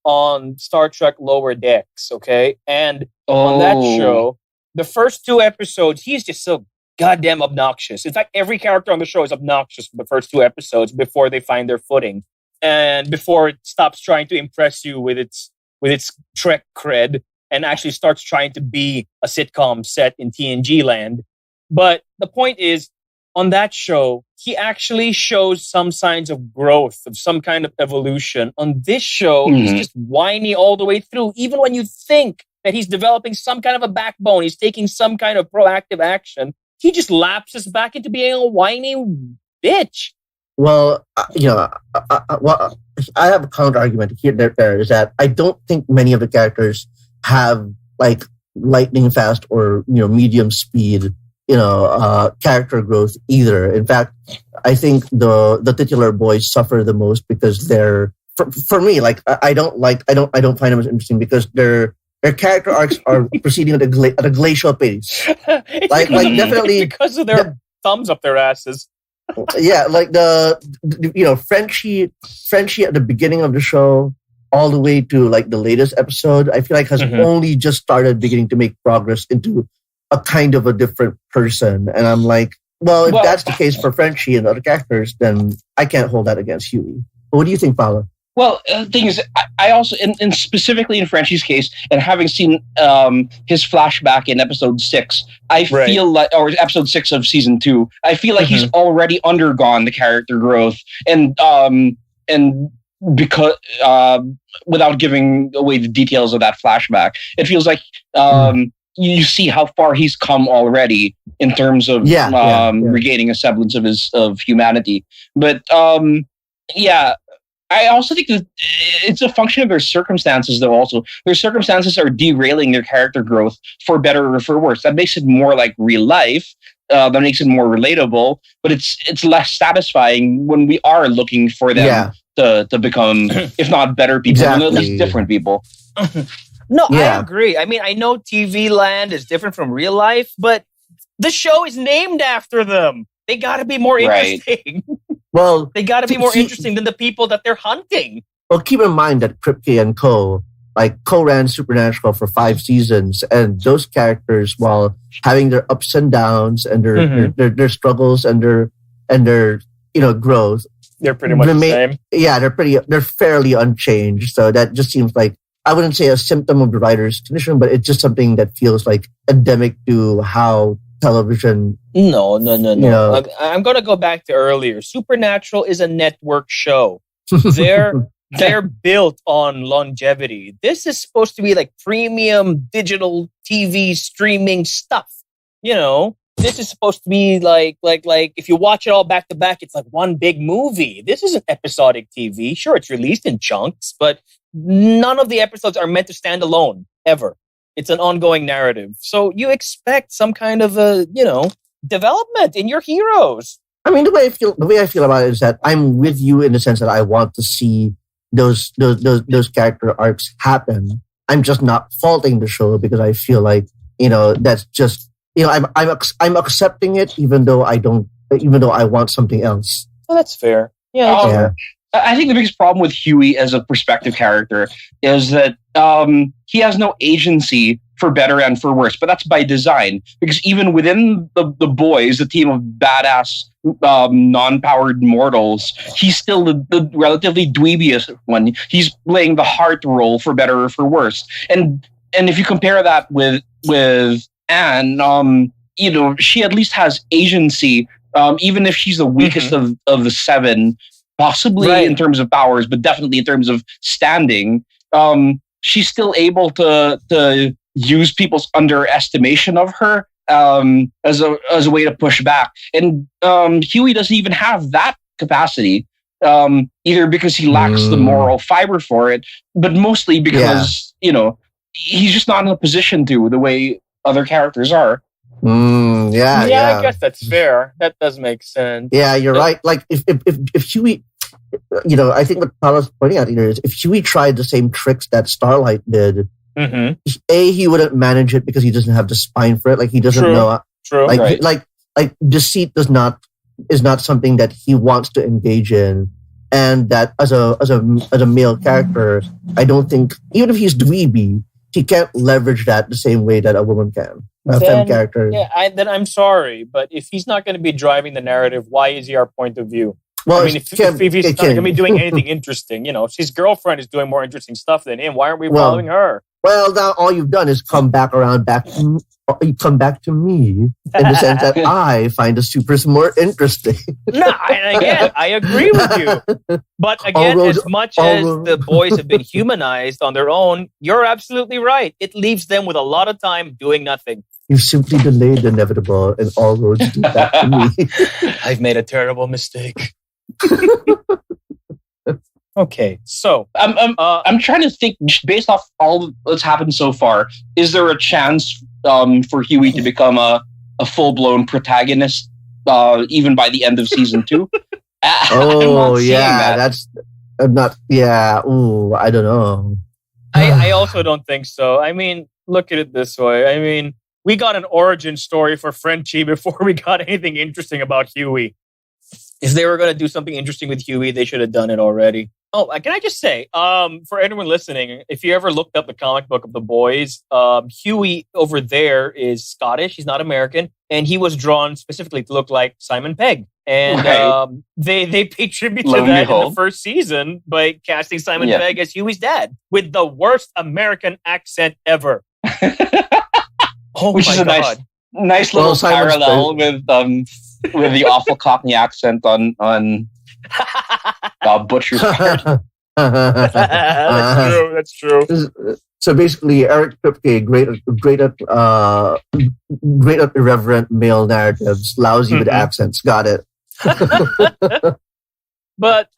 on Star Trek Lower Decks. Okay, and on that show, the first 2 episodes, he's just so goddamn obnoxious. In fact, every character on the show is obnoxious for the first 2 episodes before they find their footing, and before it stops trying to impress you with its Trek cred and actually starts trying to be a sitcom set in TNG land. But the point is, on that show, he actually shows some signs of growth, of some kind of evolution. On this show, he's just whiny all the way through. Even when you think that he's developing some kind of a backbone, he's taking some kind of proactive action, he just lapses back into being a whiny bitch. Well, I have a counter argument here. There is that I don't think many of the characters have like lightning fast or medium speed character growth either. In fact, I think the titular boys suffer the most because they're for me, like I don't find them as interesting because their character arcs are proceeding at a glacial pace. like definitely because of their thumbs up their asses. Yeah, like Frenchie at the beginning of the show all the way to like the latest episode, I feel like has only just started beginning to make progress into a kind of a different person. And I'm like, well, if that's the case for Frenchie and other characters, then I can't hold that against Huey. But what do you think, Paolo? Well, the thing is, I also, and specifically in Frenchie's case, and having seen his flashback in episode 6, I feel like, or episode 6 of season 2, I feel like he's already undergone the character growth, and because without giving away the details of that flashback, it feels like you see how far he's come already in terms of regaining a semblance of humanity. But I also think that it's a function of their circumstances, though. Also, their circumstances are derailing their character growth for better or for worse. That makes it more like real life. That makes it more relatable. But it's less satisfying when we are looking for them to become, if not better people, then at least different people. No, I agree. I mean, I know TV land is different from real life, but the show is named after them. They got to be more interesting. Well, they got to be more interesting than the people that they're hunting. Well, keep in mind that Kripke and Co. ran Supernatural for 5 seasons, and those characters, while having their ups and downs and their struggles and their growth, they're pretty much the same. Yeah, they're fairly unchanged. So that just seems like, I wouldn't say a symptom of the writer's condition, but it's just something that feels like endemic to how television. No. I'm going to go back to earlier. Supernatural is a network show. They're built on longevity. This is supposed to be like premium digital TV streaming stuff. This is supposed to be like if you watch it all back to back, it's like one big movie. This isn't episodic TV. Sure, it's released in chunks, but none of the episodes are meant to stand alone ever. It's an ongoing narrative. So you expect some kind of development in your heroes. I mean, the way I feel about it is that I'm with you in the sense that I want to see those character arcs happen. I'm just not faulting the show because I feel like, that's just, I'm accepting it even though I want something else. Well, that's fair. Yeah. I think the biggest problem with Huey as a perspective character is that he has no agency for better and for worse, but that's by design. Because even within the boys, the team of badass, non-powered mortals, he's still the relatively dweebiest one. He's playing the heart role for better or for worse. And if you compare that with Anne, she at least has agency, even if she's the weakest of the 7. Possibly in terms of powers, but definitely in terms of standing, she's still able to use people's underestimation of her as a way to push back. And Huey doesn't even have that capacity, either because he lacks the moral fiber for it, but mostly because he's just not in a position to, the way other characters are. I guess that's fair. That does make sense. Yeah, you're right. Like if Huey, I think what Paolo's pointing out here is if Huey tried the same tricks that Starlight did, he wouldn't manage it because he doesn't have the spine for it. Like he doesn't know. True. Like deceit is not something that he wants to engage in, and that as a male character, I don't think, even if he's dweeby, he can't leverage that the same way that a woman can. A femme character. Yeah, then I'm sorry, but if he's not going to be driving the narrative, why is he our point of view? Well, I mean, if he's not going to be doing anything interesting, if his girlfriend is doing more interesting stuff than him, why aren't we following her? Well, now all you've done is come back to me in the sense that I find the supers more interesting. No, and again, I agree with you. But again, as much as the boys have been humanized on their own, you're absolutely right. It leaves them with a lot of time doing nothing. You've simply delayed the inevitable, and all roads lead back to me. I've made a terrible mistake. Okay, so I'm trying to think, based off all that's happened so far, is there a chance for Huey to become a full-blown protagonist even by the end of season 2? I'm not. Yeah, ooh, I don't know. I also don't think so. I mean, look at it this way. I mean, we got an origin story for Frenchie before we got anything interesting about Huey. If they were going to do something interesting with Huey, they should have done it already. Oh, can I just say, for anyone listening, if you ever looked up the comic book of The Boys, Huey over there is Scottish. He's not American. And he was drawn specifically to look like Simon Pegg. And Right. they paid tribute Lo to and that in the behold. first season by casting Simon Yeah. Pegg as Huey's dad with the worst American accent ever. Oh Which my is a God. nice Well, little Simon's parallel with the awful Cockney accent on Butcher's part. That's true. So basically, Eric Kripke, great at irreverent male narratives, lousy with Mhm. accents. Got it. But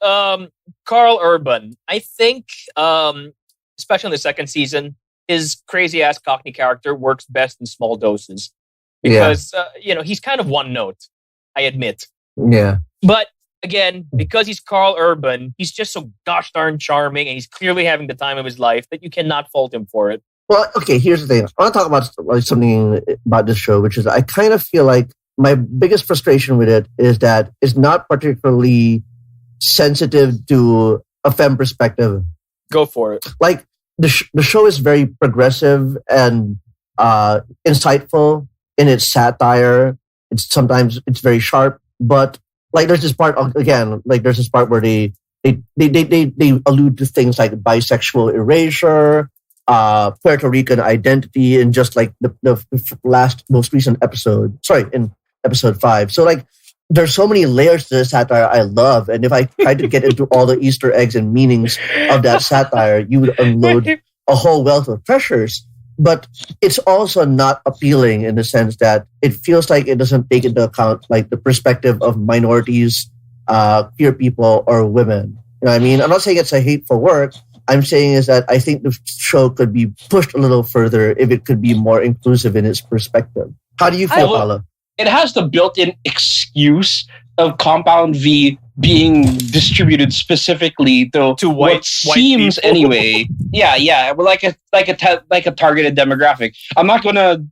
Carl Urban, I think, especially in the second season, his crazy ass Cockney character works best in small doses because he's kind of one note. I admit, Yeah. but again, because he's Carl Urban, he's just so gosh darn charming, and he's clearly having the time of his life that you cannot fault him for it. Well, okay. Here's the thing. I want to talk about something about this show, which is I kind of feel like my biggest frustration with it is that it's not particularly sensitive to a femme perspective. Go for it. Like the show is very progressive and insightful in its satire. Sometimes it's very sharp, but like there's this part where they allude to things like bisexual erasure, Puerto Rican identity in just like the most recent episode. Sorry, in episode 5. So like there's so many layers to the satire I love, and if I tried to get into all the Easter eggs and meanings of that satire, you would unload a whole wealth of treasures. But it's also not appealing in the sense that it feels like it doesn't take into account like the perspective of minorities, queer people, or women. You know what I mean? I'm not saying it's a hateful work. I'm saying is that I think the show could be pushed a little further if it could be more inclusive in its perspective. How do you feel, Paolo? It has the built-in excuse of Compound V being distributed specifically to To what white seems people. anyway. Yeah. Well, like a targeted demographic. I'm not gonna.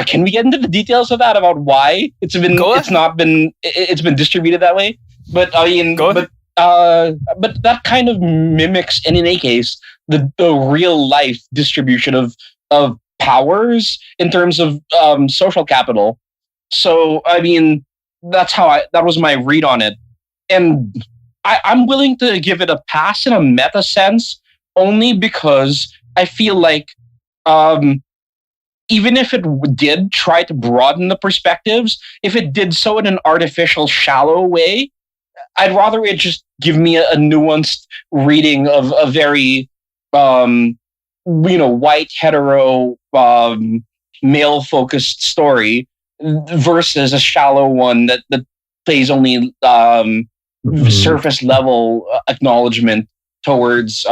Can we get into the details of that about why it's been distributed that way? But I mean, Go ahead. but that kind of mimics, in any case, the real life distribution of powers in terms of social capital. So I mean, that was my read on it, and I'm willing to give it a pass in a meta sense, only because I feel like even if it did try to broaden the perspectives, if it did so in an artificial, shallow way, I'd rather it just give me a nuanced reading of a very, white, hetero, male-focused story versus a shallow one that plays only surface level acknowledgement towards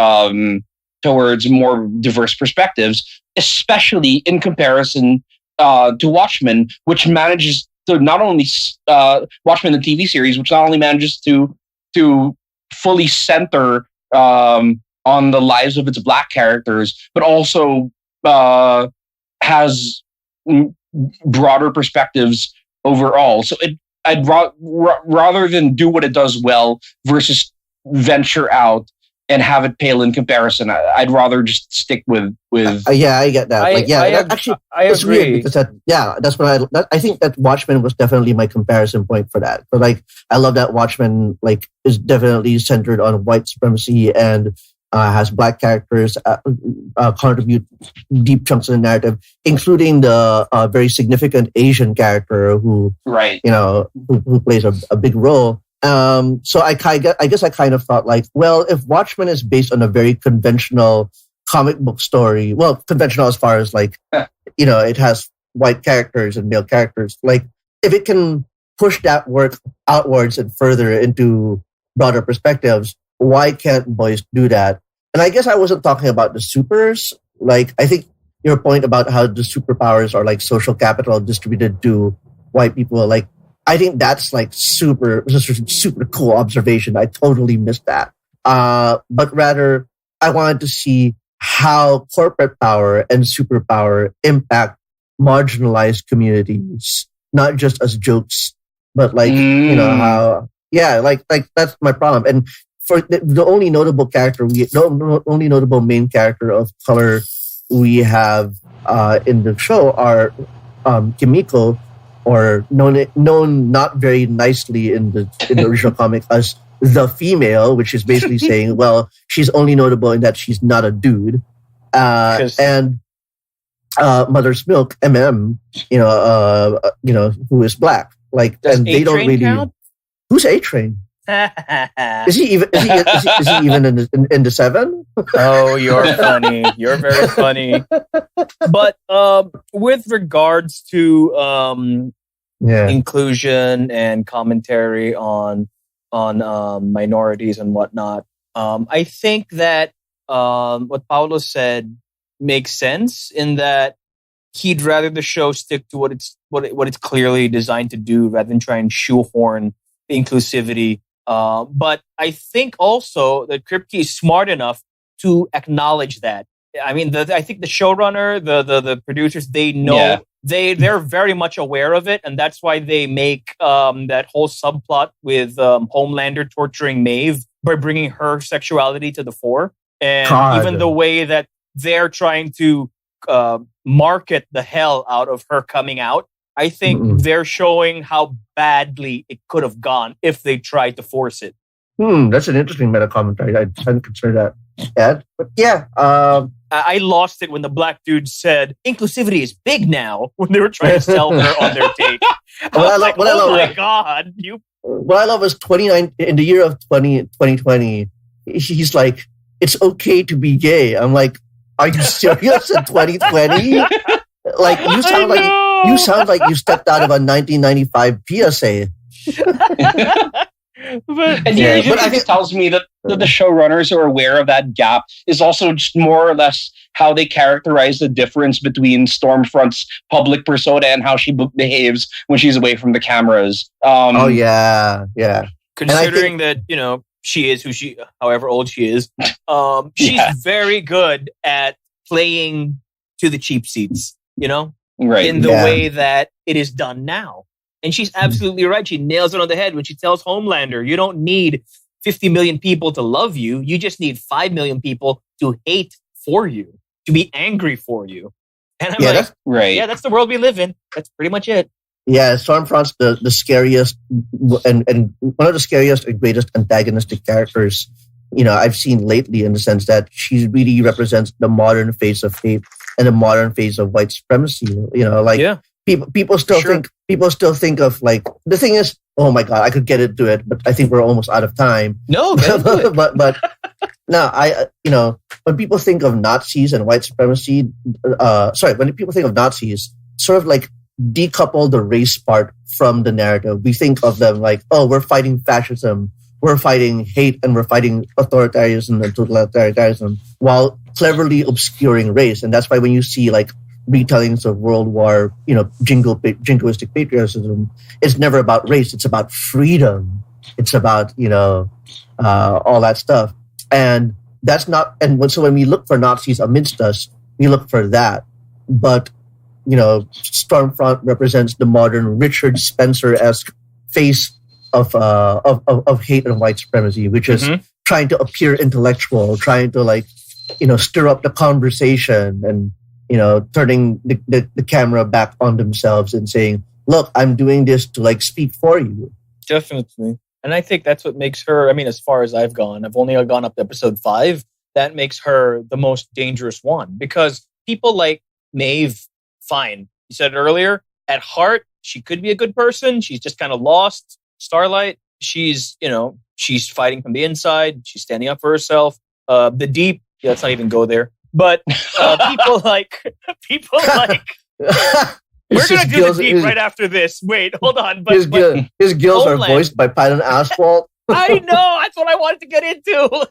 more diverse perspectives, especially in comparison to Watchmen, which manages to not only Watchmen, the TV series, which not only manages to fully center on the lives of its black characters, but also has broader perspectives overall. So I'd rather than do what it does well versus venture out and have it pale in comparison, I'd rather just stick with. Yeah, I get that. I it's agree. weird because that's what I think that Watchmen was definitely my comparison point for that. But like, I love that Watchmen like is definitely centered on white supremacy and has black characters contribute deep chunks of the narrative, including the very significant Asian character who plays a big role. So I guess I kind of thought like, well, if Watchmen is based on a very conventional comic book story, well, conventional as far as like, it has white characters and male characters. Like, if it can push that work outwards and further into broader perspectives, why can't boys do that? And I guess I wasn't talking about the supers. Like, I think your point about how the superpowers are like social capital distributed to white people, like, I think that's like super cool observation. I totally missed that. But rather, I wanted to see how corporate power and superpower impact marginalized communities, not just as jokes, but like, how, like that's my problem. And for the only notable character only notable main character of color we have in the show are Kimiko, or known not very nicely in the original comic as the female, which is basically saying, well, she's only notable in that she's not a dude, and Mother's Milk, who is black. Like, Does and they don't A-Train really. count? Who's A-Train? Is he even in the 7? Oh, you're funny. You're very funny. But with regards to inclusion and commentary on minorities and whatnot, I think that what Paolo said makes sense in that he'd rather the show stick to what it's clearly designed to do rather than try and shoehorn inclusivity. But I think also that Kripke is smart enough to acknowledge that. I mean, I think the showrunner, the producers, they know, they're very much aware of it, and that's why they make that whole subplot with Homelander torturing Maeve by bringing her sexuality to the fore, and even the way that they're trying to market the hell out of her coming out. I think they're showing how badly it could have gone if they tried to force it. That's an interesting meta commentary. I hadn't considered that yet. But yeah. I lost it when the black dude said, inclusivity is big now, when they were trying to sell her on their tape. My God. What I love is in the year of 2020, he's like, it's okay to be gay. I'm like, are you serious in 2020? Like, you sound like you stepped out of a 1995 PSA. I think it tells me that the showrunners are aware of that gap is also just more or less how they characterize the difference between Stormfront's public persona and how she behaves when she's away from the cameras. Yeah. Considering that, she is however old she is, she's very good at playing to the cheap seats, right? In the way that it is done now. And she's absolutely right. She nails it on the head when she tells Homelander, you don't need 50 million people to love you. You just need 5 million people to hate for you, to be angry for you. And I'm like, right. Yeah, that's the world we live in. That's pretty much it. Yeah, Stormfront's the scariest and one of the scariest and greatest antagonistic characters, I've seen lately, in the sense that she really represents the modern face of hate and the modern face of white supremacy. People still think of, like, the thing is, oh my God, I could get into it, but I think we're almost out of time. No, but no, when people think of Nazis and white supremacy, when people think of Nazis, sort of like decouple the race part from the narrative. We think of them like, oh, we're fighting fascism, we're fighting hate, and we're fighting authoritarianism and totalitarianism, while cleverly obscuring race. And that's why when you see, like, retellings of World War, jingoistic patriotism, it's never about race. It's about freedom. It's about, all that stuff. And that's not, so when we look for Nazis amidst us, we look for that. But, Stormfront represents the modern Richard Spencer-esque face of hate and white supremacy, which is trying to appear intellectual, trying to, stir up the conversation, and, turning the camera back on themselves and saying, look, I'm doing this to, speak for you. Definitely. And I think that's what makes her, as far as I've gone, I've only gone up to episode 5. That makes her the most dangerous one, because people like Maeve, fine. You said it earlier, at heart, she could be a good person. She's just kind of lost. Starlight, she's fighting from the inside. She's standing up for herself. The Deep, let's not even go there. But people like we're gonna do the Deep right after this. Wait, hold on. But his gills are voiced by Python Asphalt. I know. That's what I wanted to get into.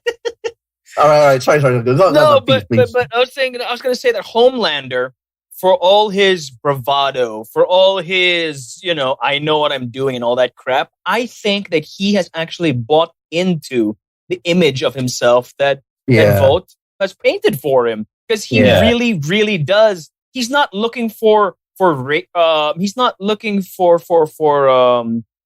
All right. Sorry. Go, but I was going to say that Homelander, for all his bravado, for all his, I know what I'm doing and all that crap, I think that he has actually bought into the image of himself that Vogt has painted for him, because he really, really does. He's not looking for he's not looking for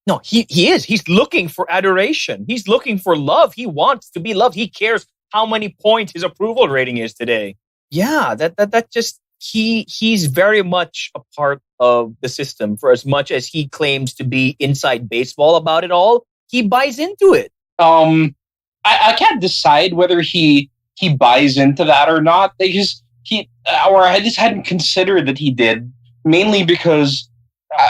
No, he is. He's looking for adoration. He's looking for love. He wants to be loved. He cares how many points his approval rating is today. Yeah, that just he's very much a part of the system. For as much as he claims to be inside baseball about it all, he buys into it. I can't decide whether he buys into that or not. Because I just hadn't considered that he did, mainly because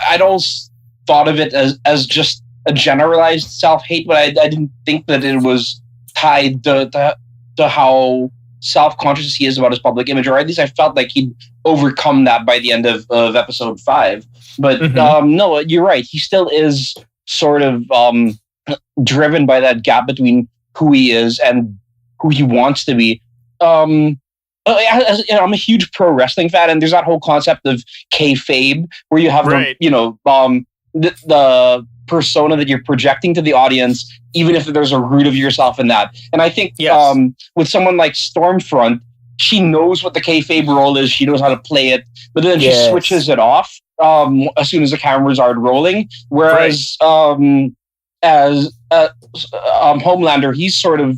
I'd always thought of it as just a generalized self-hate, but I didn't think that it was tied to how self-conscious he is about his public image, or at least I felt like he'd overcome that by the end of episode 5. But no, you're right. He still is sort of driven by that gap between who he is and who he wants to be. I'm a huge pro wrestling fan, and there's that whole concept of kayfabe, where you have the persona that you're projecting to the audience, even if there's a root of yourself in that. And I think with someone like Stormfront, she knows what the kayfabe role is. She knows how to play it, but then she switches it off as soon as the cameras are rolling. Whereas as Homelander, he's sort of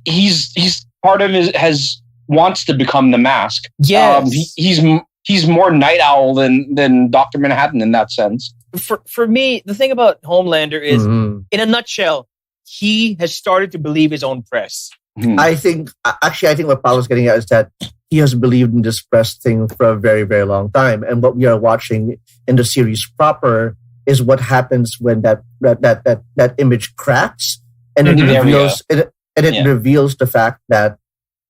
he's part of his wants to become the Mask. Yes, he's more Night Owl than Dr. Manhattan in that sense. For me, the thing about Homelander is, in a nutshell, he has started to believe his own press. I think what Paolo's getting at is that he has believed in this press thing for a very, very long time. And what we are watching in the series proper is what happens when that image cracks, and it reveals the fact that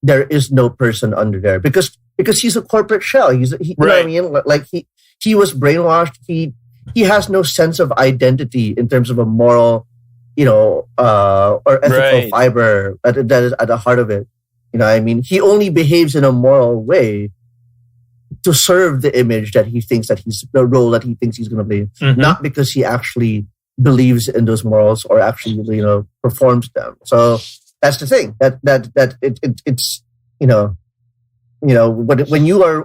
there is no person under there because he's a corporate shell. You know what I mean? Like he was brainwashed. He has no sense of identity in terms of a moral, or ethical fiber that is at the heart of it. You know what I mean? He only behaves in a moral way to serve the image that he thinks that the role that he thinks he's going to play, not because he actually believes in those morals or actually, performs them. So that's the thing it's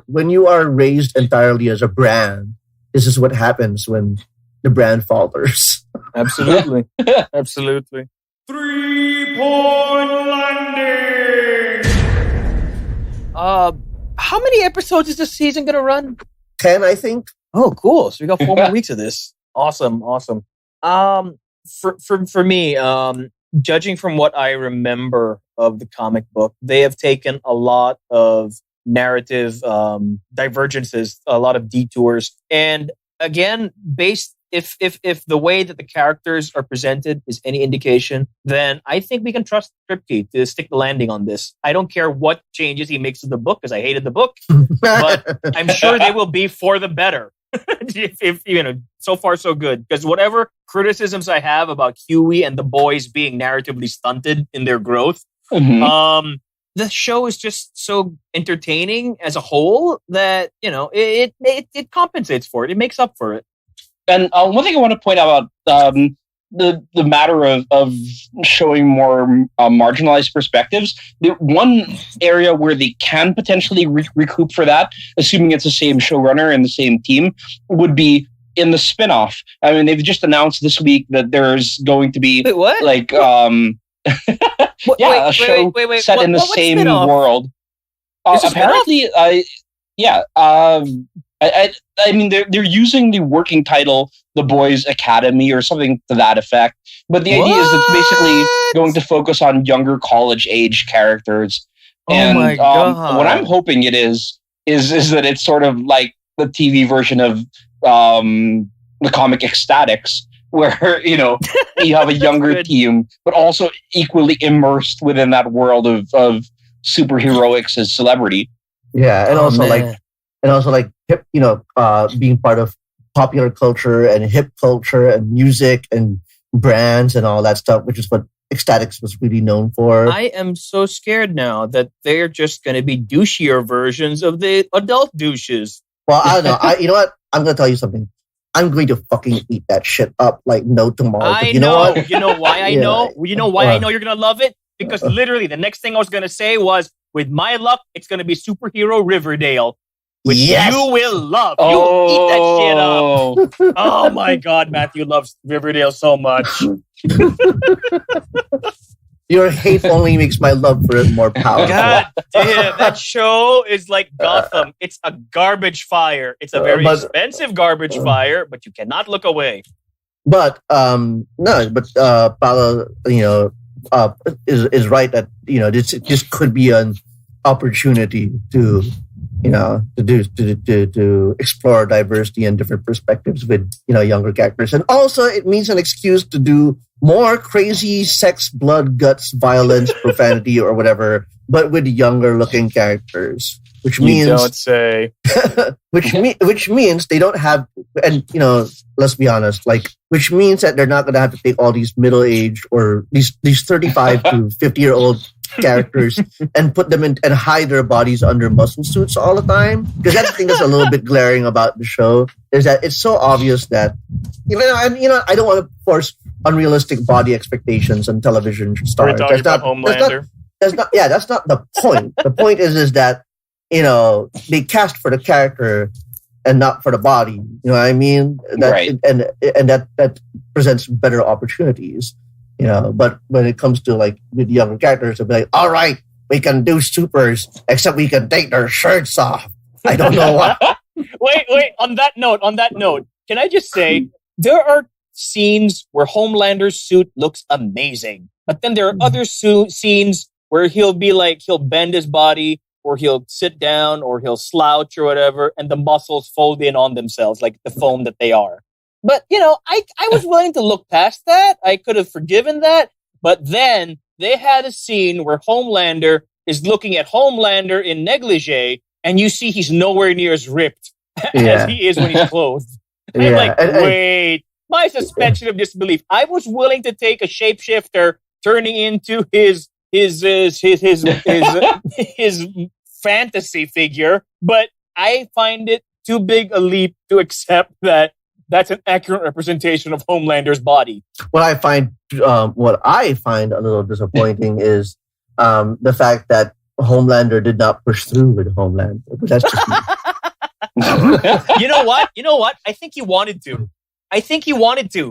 when you are raised entirely as a brand, this is what happens when the brand falters. Absolutely. Absolutely. 3-point landing. How many episodes is this season going to run? 10, I think. Oh, cool. So we got 4 more weeks of this. Awesome. For me, judging from what I remember of the comic book, they have taken a lot of narrative divergences, a lot of detours, and again, based if the way that the characters are presented is any indication, then I think we can trust Kripke to stick the landing on this. I don't care what changes he makes to the book, because I hated the book, but I'm sure they will be for the better. if so far so good, because whatever criticisms I have about Huey and the boys being narratively stunted in their growth, the show is just so entertaining as a whole that it compensates for it. It makes up for it. And one thing I want to point out about the matter of showing more marginalized perspectives, the one area where they can potentially recoup for that, assuming it's the same showrunner and the same team, would be in the spinoff. I mean, they've just announced this week that there's going to be a show set in the same world. Apparently, I mean, they're using the working title "The Boys Academy" or something to that effect. But the idea is it's basically going to focus on younger college-age characters. And my God. What I'm hoping it is that it's sort of like the TV version of the comic Ecstatics, where you have a younger team, but also equally immersed within that world of superheroics as celebrity. Yeah, and also hip, being part of popular culture and hip culture and music and brands and all that stuff, which is what Ecstatics was really known for. I am so scared now that they're just going to be douchier versions of the adult douches. Well, I don't know. You know what? I'm going to tell you something. I'm going to fucking eat that shit up like no tomorrow. You know what? You know why I know? You know why I know you're going to love it? Because literally the next thing I was going to say was, with my luck, it's going to be superhero Riverdale. which Yes! you will love. You will eat that shit up. Oh my God, Matthew loves Riverdale so much. Your hate only makes my love for it more powerful. God damn, that show is like Gotham. It's a garbage fire. It's a very expensive garbage fire, but you cannot look away. But Paolo, is right that this could be an opportunity to explore diversity and different perspectives with younger characters, and also it means an excuse to do more crazy sex, blood, guts, violence, profanity, or whatever, but with younger looking characters. Which means, you don't say. which means they don't have, and let's be honest, which means that they're not going to have to take all these middle-aged or these 35 to 50-year-old characters and put them in and hide their bodies under muscle suits all the time. Because that's the thing that's a little bit glaring about the show, is that it's so obvious that I don't want to force unrealistic body expectations on television stars. We're talking about Homelander. That's not the point. The point is that they cast for the character and not for the body. You know what I mean? Right. And that presents better opportunities. But when it comes to with younger characters, they'll be like, all right, we can do supers, except we can take their shirts off. I don't know what. Wait. On that note, can I just say there are scenes where Homelander's suit looks amazing, but then there are other scenes where he'll bend his body, or he'll sit down, or he'll slouch or whatever, and the muscles fold in on themselves like the foam that they are. But, I was willing to look past that. I could have forgiven that. But then they had a scene where Homelander is looking at Homelander in negligee, and you see he's nowhere near as ripped as he is when he's clothed. I'm like, wait, my suspension of disbelief. I was willing to take a shapeshifter turning into his fantasy figure, but I find it too big a leap to accept that that's an accurate representation of Homelander's body. What I find a little disappointing is the fact that Homelander did not push through with Homelander. That's just me. You know what? I think he wanted to.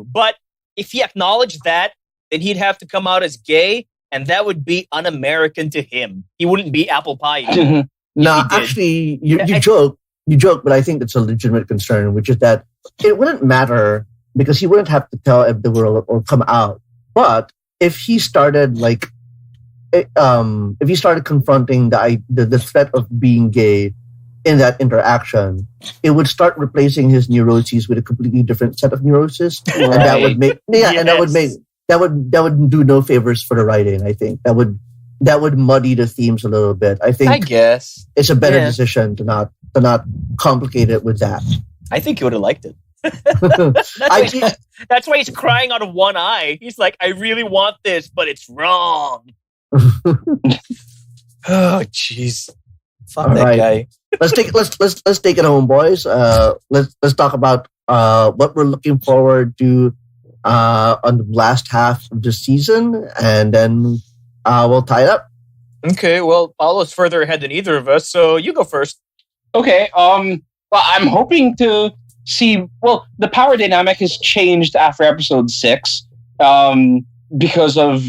But if he acknowledged that, then he'd have to come out as gay, and that would be un-American to him. He wouldn't be apple pie anymore. No, actually, you joke, but I think it's a legitimate concern, which is that it wouldn't matter because he wouldn't have to tell the world or come out. But if he started confronting the threat of being gay in that interaction, it would start replacing his neuroses with a completely different set of neuroses, right. And that would make that would do no favors for the writing. I think that would muddy the themes a little bit. I guess it's a better decision to not complicate it with that. I think he would have liked it. That's why he's crying out of one eye. He's like, I really want this, but it's wrong. Oh, jeez. Fuck that guy. Let's take it home, boys. Let's talk about what we're looking forward to on the last half of the season, and then we'll tie it up. Okay. Well, Paolo's further ahead than either of us, so you go first. Okay. Well, I'm hoping to see. Well, the power dynamic has changed after episode 6 because of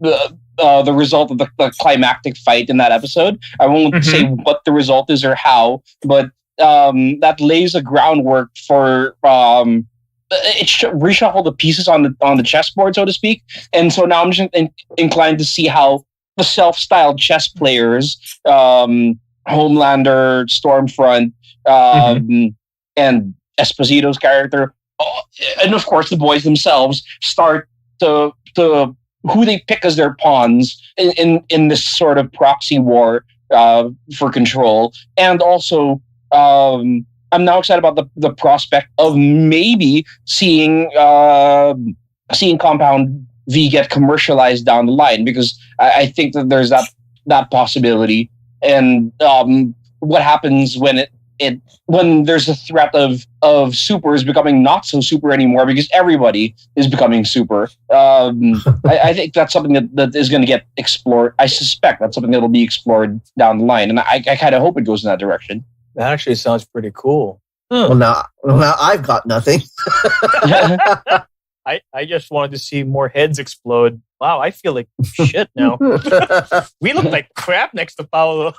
the result of the climactic fight in that episode. I won't say what the result is or how, but that lays a groundwork for it reshuffle the pieces on the chessboard, so to speak. And so now I'm just inclined to see how the self-styled chess players, Homelander, Stormfront, and Esposito's character, and of course the boys themselves, start to who they pick as their pawns in this sort of proxy war for control. And also, I'm now excited about the prospect of maybe seeing Compound V get commercialized down the line, because I think that there's that possibility. And what happens when when there's a threat of supers becoming not so super anymore because everybody is becoming super. I think that's something that is going to get explored. I suspect that's something that will be explored down the line, and I kind of hope it goes in that direction. That actually sounds pretty cool. Well, now I've got nothing. I just wanted to see more heads explode. Wow, I feel like shit now. We look like crap next to Paolo.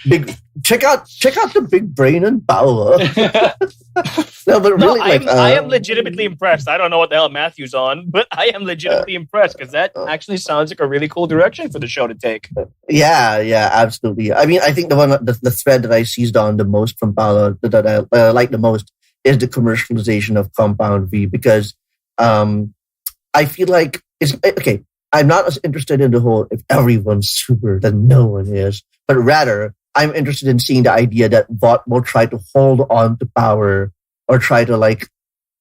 Big check out the big brain and Paolo. No, but really, I am legitimately impressed. I don't know what the hell Matthew's on, but I am legitimately impressed because that actually sounds like a really cool direction for the show to take. Yeah, absolutely. I mean, I think the thread that I seized on the most from Paolo that I like the most is the commercialization of Compound V, because I feel like it's okay. I'm not as interested in the whole if everyone's super then no one is, but rather I'm interested in seeing the idea that Vought will try to hold on to power or try to like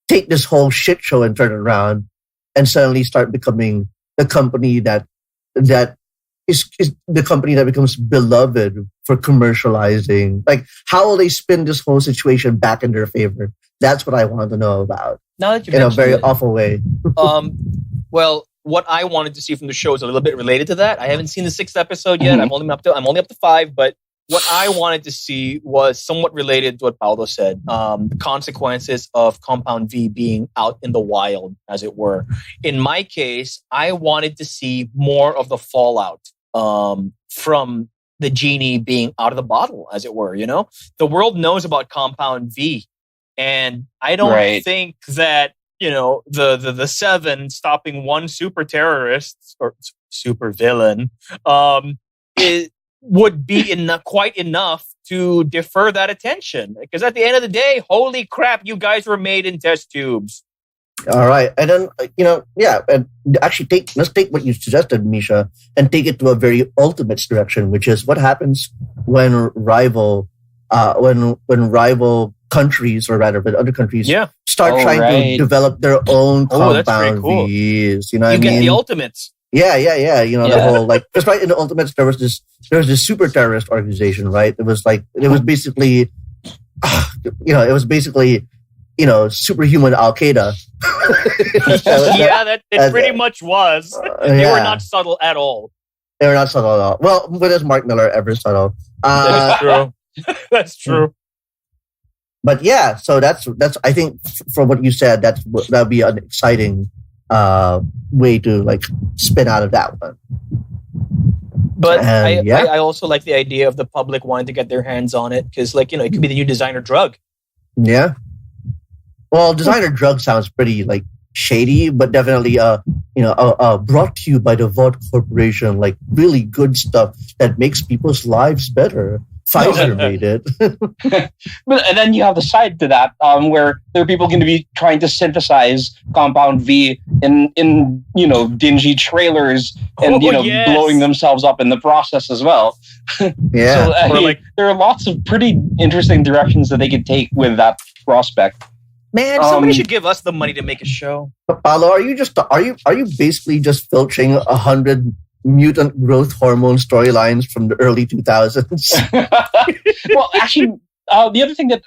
take this whole shit show and turn it around and suddenly start becoming the company that is the company that becomes beloved for commercializing. Like, how will they spin this whole situation back in their favor? That's what I want to know about. Now that you in a very awful way. Well, what I wanted to see from the show is a little bit related to that. I haven't seen the 6th episode yet. I'm only up to 5, but what I wanted to see was somewhat related to what Paolo said. The consequences of Compound V being out in the wild, as it were. In my case, I wanted to see more of the fallout from the genie being out of the bottle, as it were. You know, the world knows about Compound V, and I don't think that, you know, the 7 stopping one super terrorist or super villain it would be quite enough to defer that attention. Because at the end of the day, holy crap, you guys were made in test tubes. All right. And then, and actually let's take what you suggested, Misha, and take it to a very ultimate direction, which is what happens when rival countries, or rather, but other countries, start trying to develop their own Compound Vs. You know what I mean? You get the ultimates. Yeah. You know, the whole, like, because right in the Ultimates, there was this super terrorist organization, right? It was basically, superhuman Al Qaeda. It pretty much was. They were not subtle at all. They were not subtle at all. Well, when is Mark Miller ever subtle? That's true. That's true. But yeah, so that's I think from what you said, that'd be an exciting way to like spin out of that one. But I also like the idea of the public wanting to get their hands on it, because, like, you know, it could be the new designer drug. Yeah. Well, designer drug sounds pretty like shady, but definitely brought to you by the Vought Corporation, like really good stuff that makes people's lives better. Pfizer made it. And then you have the side to that, where there are people going to be trying to synthesize Compound V in dingy trailers and blowing themselves up in the process as well. Yeah. So there are lots of pretty interesting directions that they could take with that prospect. Man, somebody should give us the money to make a show. Paolo, are you basically just filching 100 mutant growth hormone storylines from the early 2000s? Well, actually, the other thing that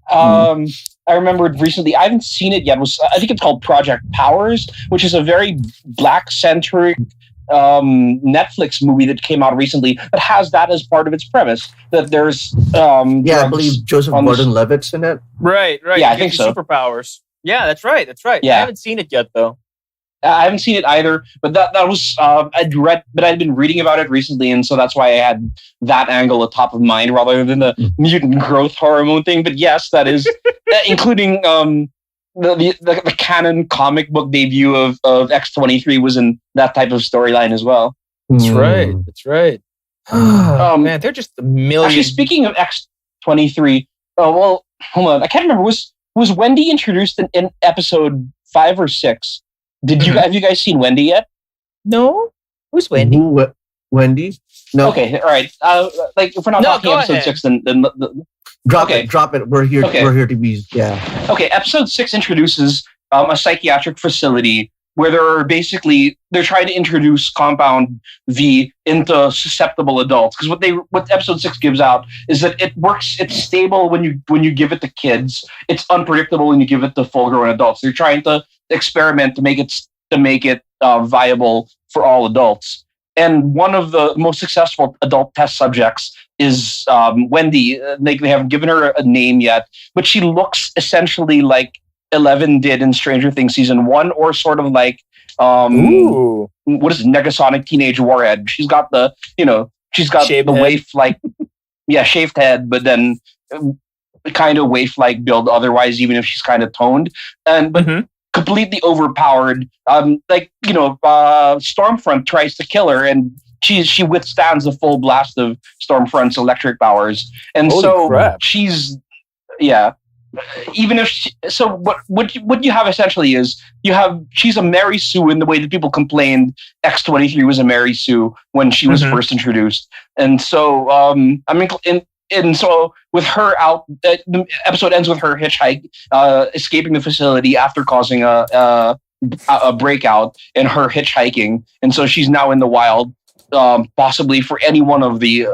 I remembered recently, I haven't seen it yet, was I think it's called Project Powers, which is a very black-centric Netflix movie that came out recently that has that as part of its premise. That there's I believe Joseph Gordon-Levitt's in it. Right. Yeah, I think so. Superpowers. Yeah, that's right. Yeah. I haven't seen it yet, though. I haven't seen it either, but that was I'd been reading about it recently, and so that's why I had that angle at top of mind rather than the mutant growth hormone thing. But yes, that is including the canon comic book debut of X-23 was in that type of storyline as well. That's right. Oh man, they're just a million. Actually, speaking of X-23, hold on, I can't remember. Was Wendy introduced in episode 5 or 6? Have you guys seen Wendy yet? No. Who's Wendy? Wendy? No. Okay, all right. If we're not talking episode 6, then drop it. We're here. Okay. We're here to be. Yeah. Okay. Episode 6 introduces a psychiatric facility where they're trying to introduce Compound V into susceptible adults, because what episode 6 gives out is that it works. It's stable when you give it to kids. It's unpredictable when you give it to full-grown adults. They're trying to experiment to make it viable for all adults. And one of the most successful adult test subjects is Wendy. They haven't given her a name yet, but she looks essentially like Eleven did in Stranger Things season 1, or sort of like what is it, Negasonic Teenage Warhead. She's got the Shaved the head. waif-like, shaved head, but then kind of waif-like build otherwise, even if she's kind of toned, but completely overpowered. Stormfront tries to kill her, and she withstands the full blast of Stormfront's electric powers, and Holy crap. she's even if what you have essentially is she's a Mary Sue in the way that people complained X-23 was a Mary Sue when she was first introduced, and so and so with her out, the episode ends with her hitchhike, escaping the facility after causing a breakout, and her hitchhiking, and so she's now in the wild, possibly for any one of the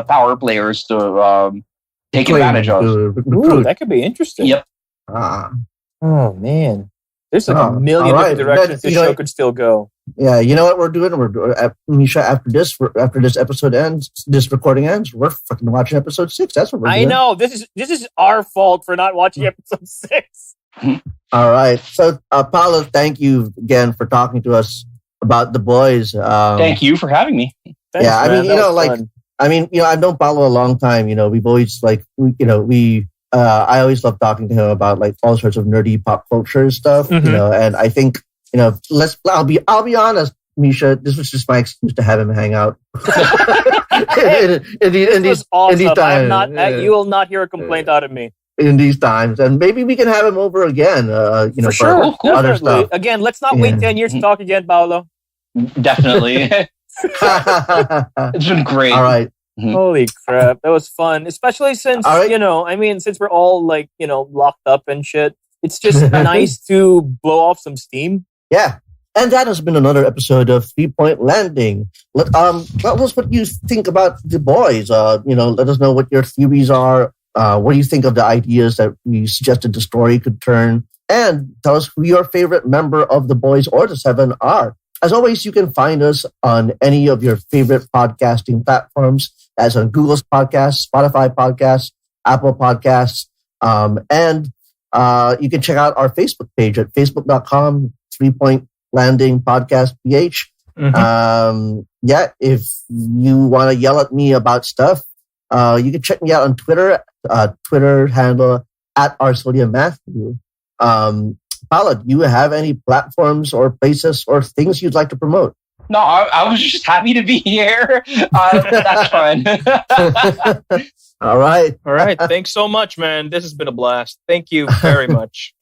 power players to take advantage of. Ooh, that could be interesting. Yep. Oh man, there's like a million different directions this show could still go. Yeah, you know what we're doing? Misha, after this episode ends, this recording ends, we're fucking watching episode 6. That's what we're doing. I know. This is our fault for not watching episode 6. All right. So, Paolo, thank you again for talking to us about The Boys. Thank you for having me. Thanks, I man. mean, I've known Paolo a long time. We've always I always love talking to him about like all sorts of nerdy pop culture stuff. And I think I'll be honest, Misha. This was just my excuse to have him hang out. in these times, you will not hear a complaint out of me in these times, and maybe we can have him over again. For sure, other stuff. Again, let's not wait 10 years to talk again, Paolo. Definitely. It's been great. All right. Holy crap, that was fun, especially since since we're all like locked up and shit. It's just nice to blow off some steam. Yeah, and that has been another episode of 3 Point Landing. Tell us what you think about The Boys. Let us know what your theories are. What do you think of the ideas that we suggested the story could turn? And tell us who your favorite member of The Boys or the Seven are. As always, you can find us on any of your favorite podcasting platforms, as on Google's Podcasts, Spotify Podcasts, Apple Podcasts, and you can check out our Facebook page at facebook.com, 3 Point Landing Podcast PH. If you want to yell at me about stuff, you can check me out on Twitter, Twitter handle at @RSodiumMatthew. Paolo, do you have any platforms or places or things you'd like to promote? No, I was just happy to be here. That's fun. All right. Thanks so much, man. This has been a blast. Thank you very much.